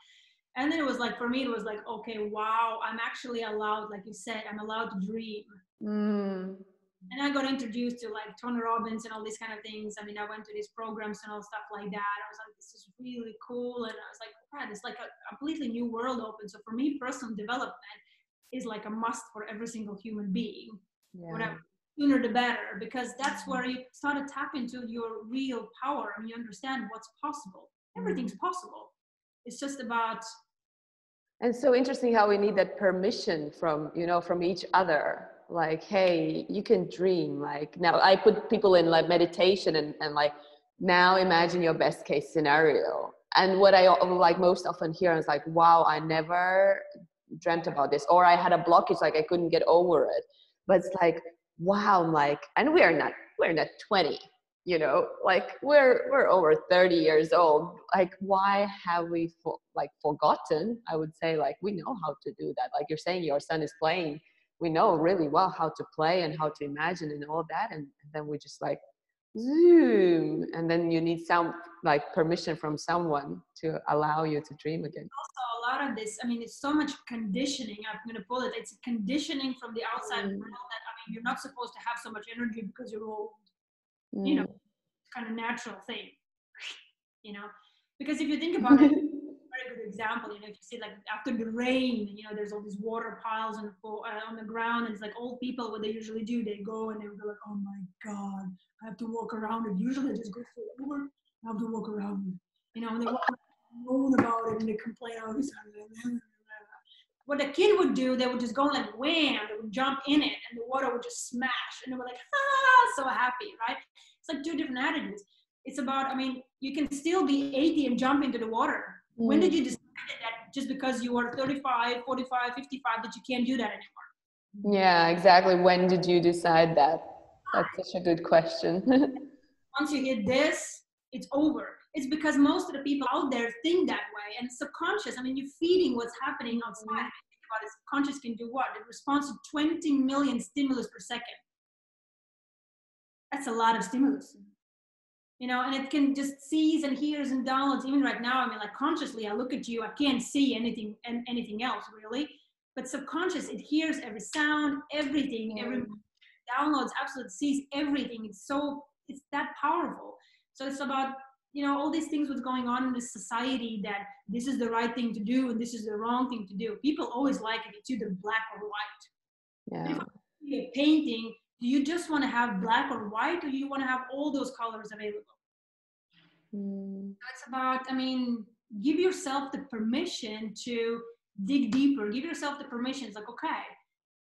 And then it was like, for me, it was like, okay, wow, I'm actually allowed, like you said, I'm allowed to dream. And I got introduced to like Tony Robbins and all these kind of things. I mean, I went to these programs and all stuff like that. I was like, this is really cool. And I was like, God, it's like a completely new world open. So for me, personal development is like a must for every single human being. Yeah. Whatever, sooner the better, because that's where you start to tap into your real power and you understand what's possible. Everything's possible. It's just about. And so interesting how we need that permission from, you know, from each other. Like, hey, you can dream. Like, now I put people in like meditation and like, now imagine your best case scenario. And what I like most often hear is like, wow, I never dreamt about this, or I had a blockage, like I couldn't get over it. But it's like, wow, I'm like, and we're not 20, you know, like we're over 30 years old. Like, why have we forgotten? I would say, like, we know how to do that. Like you're saying, your son is playing. We know really well how to play and how to imagine and all that. And then we just like zoom. And then you need some like permission from someone to allow you to dream again. Also, a lot of this, I mean, it's so much conditioning. I'm going to pull it. It's conditioning from the outside world that, I mean, you're not supposed to have so much energy because you're old. You know, it's kind of natural thing, you know, because if you think about it, very good example, you know, if you see like after the rain, you know, there's all these water piles on the ground, and it's like old people, what they usually do, they go and they would be like, oh my God, I have to walk around it. Usually they just go forward, I have to walk around it, you know, and they moan about it and they complain all the time. what a kid would do, they would just go like wham, they would jump in it and the water would just smash and they were like, so happy, right? It's like two different attitudes. It's about, I mean, you can still be 80 and jump into the water. When did you decide that just because you were 35, 45, 55 that you can't do that anymore? Yeah, exactly. When did you decide that? That's such a good question. Once you hit this, it's over. It's because most of the people out there think that way, and it's subconscious. I mean, you're feeding what's happening outside. Think about it. Subconscious can do what? It responds to 20 million stimulus per second. That's a lot of stimulus. You know, and it can just sees and hears and downloads. Even right now, I mean, like consciously, I look at you, I can't see anything and anything else really. But subconscious, it hears every sound, everything, every downloads, absolutely sees everything. It's that powerful. So it's about, you know, all these things what's going on in this society, that this is the right thing to do and this is the wrong thing to do. People always like it. It's either black or white. Yeah. But if I see a painting, do you just want to have black or white, or do you want to have all those colors available? So it's about, I mean, give yourself the permission to dig deeper. Give yourself the permission. It's like, okay,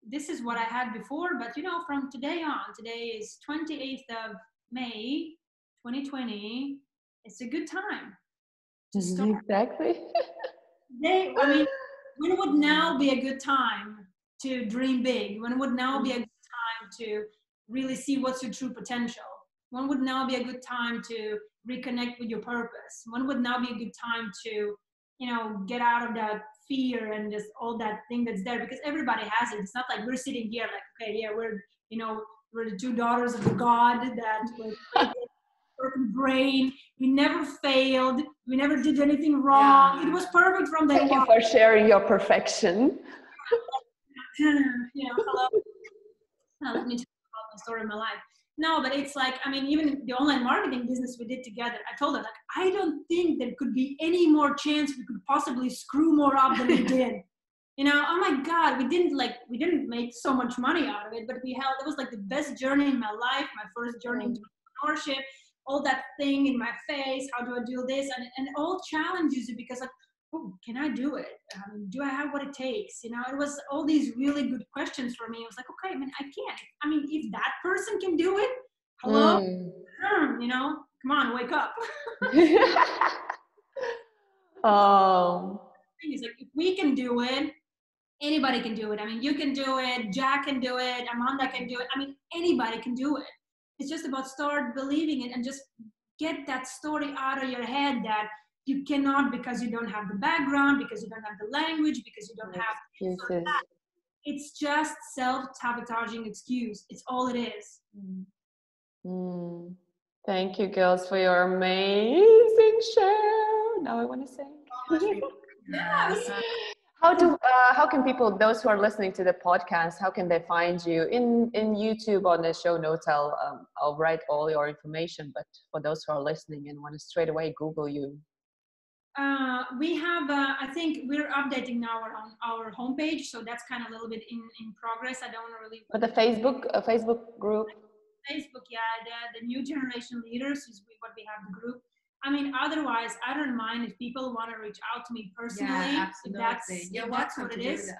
this is what I had before, but you know, from today on, today is 28th of May, 2020. It's a good time to start. Exactly. Today, I mean, when would now be a good time to dream big? When would now be a good time to really see what's your true potential? When would now be a good time to reconnect with your purpose? When would now be a good time to, you know, get out of that fear and just all that thing that's there? Because everybody has it. It's not like we're sitting here like, okay, yeah, we're the two daughters of the God that was perfect brain. We never failed. We never did anything wrong. Yeah. It was perfect from day one. Thank you for sharing your perfection. You know, hello. Let me tell you about the story of my life. No, but it's like, I mean, even the online marketing business we did together, I told her, like, I don't think there could be any more chance we could possibly screw more up than we did. You know, oh my God, we didn't make so much money out of it, but it was like the best journey in my life, my first journey into entrepreneurship, all that thing in my face, how do I do this? And it all challenges you because like, oh, can I do it? Do I have what it takes? You know, it was all these really good questions for me. I was like, okay, I mean, I can't. I mean, if that person can do it, hello, you know, come on, wake up. It's like, if we can do it, anybody can do it. I mean, you can do it, Jack can do it, Amanda can do it. I mean, anybody can do it. It's just about start believing it and just get that story out of your head that you cannot because you don't have the background, because you don't have the language, because you don't have that. It's just self-sabotaging excuse. It's all it is. Thank you, girls, for your amazing share. Now I want to sing. Yes. How can people, those who are listening to the podcast, how can they find you in YouTube? On the show notes, I'll write all your information. But for those who are listening and want to straight away Google you, we have, I think we're updating now on our homepage, so that's kind of a little bit in progress. I don't want to really. But the Facebook group. Facebook, yeah, the new generation leaders is what we have the group. I mean, otherwise, I don't mind if people want to reach out to me personally. Yeah, absolutely. If that's what it is.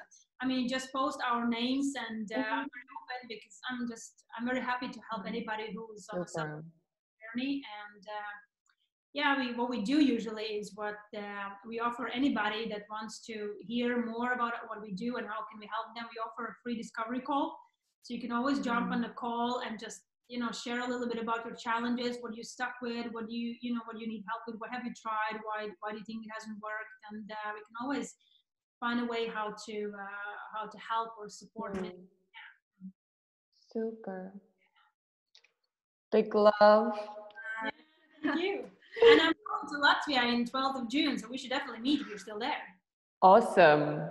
I mean, just post our names, and I'm very open because I'm very happy to help anybody who is on a journey. And yeah, what we do usually is we offer anybody that wants to hear more about what we do and how can we help them. We offer a free discovery call, so you can always jump on the call and just share a little bit about your challenges, what you're stuck with, what you need help with, what have you tried, why do you think it hasn't worked, and we can always find a way how to help or support it. Yeah. Super. Big love. Thank you. And I'm going to Latvia in 12th of June, so we should definitely meet if you're still there. Awesome.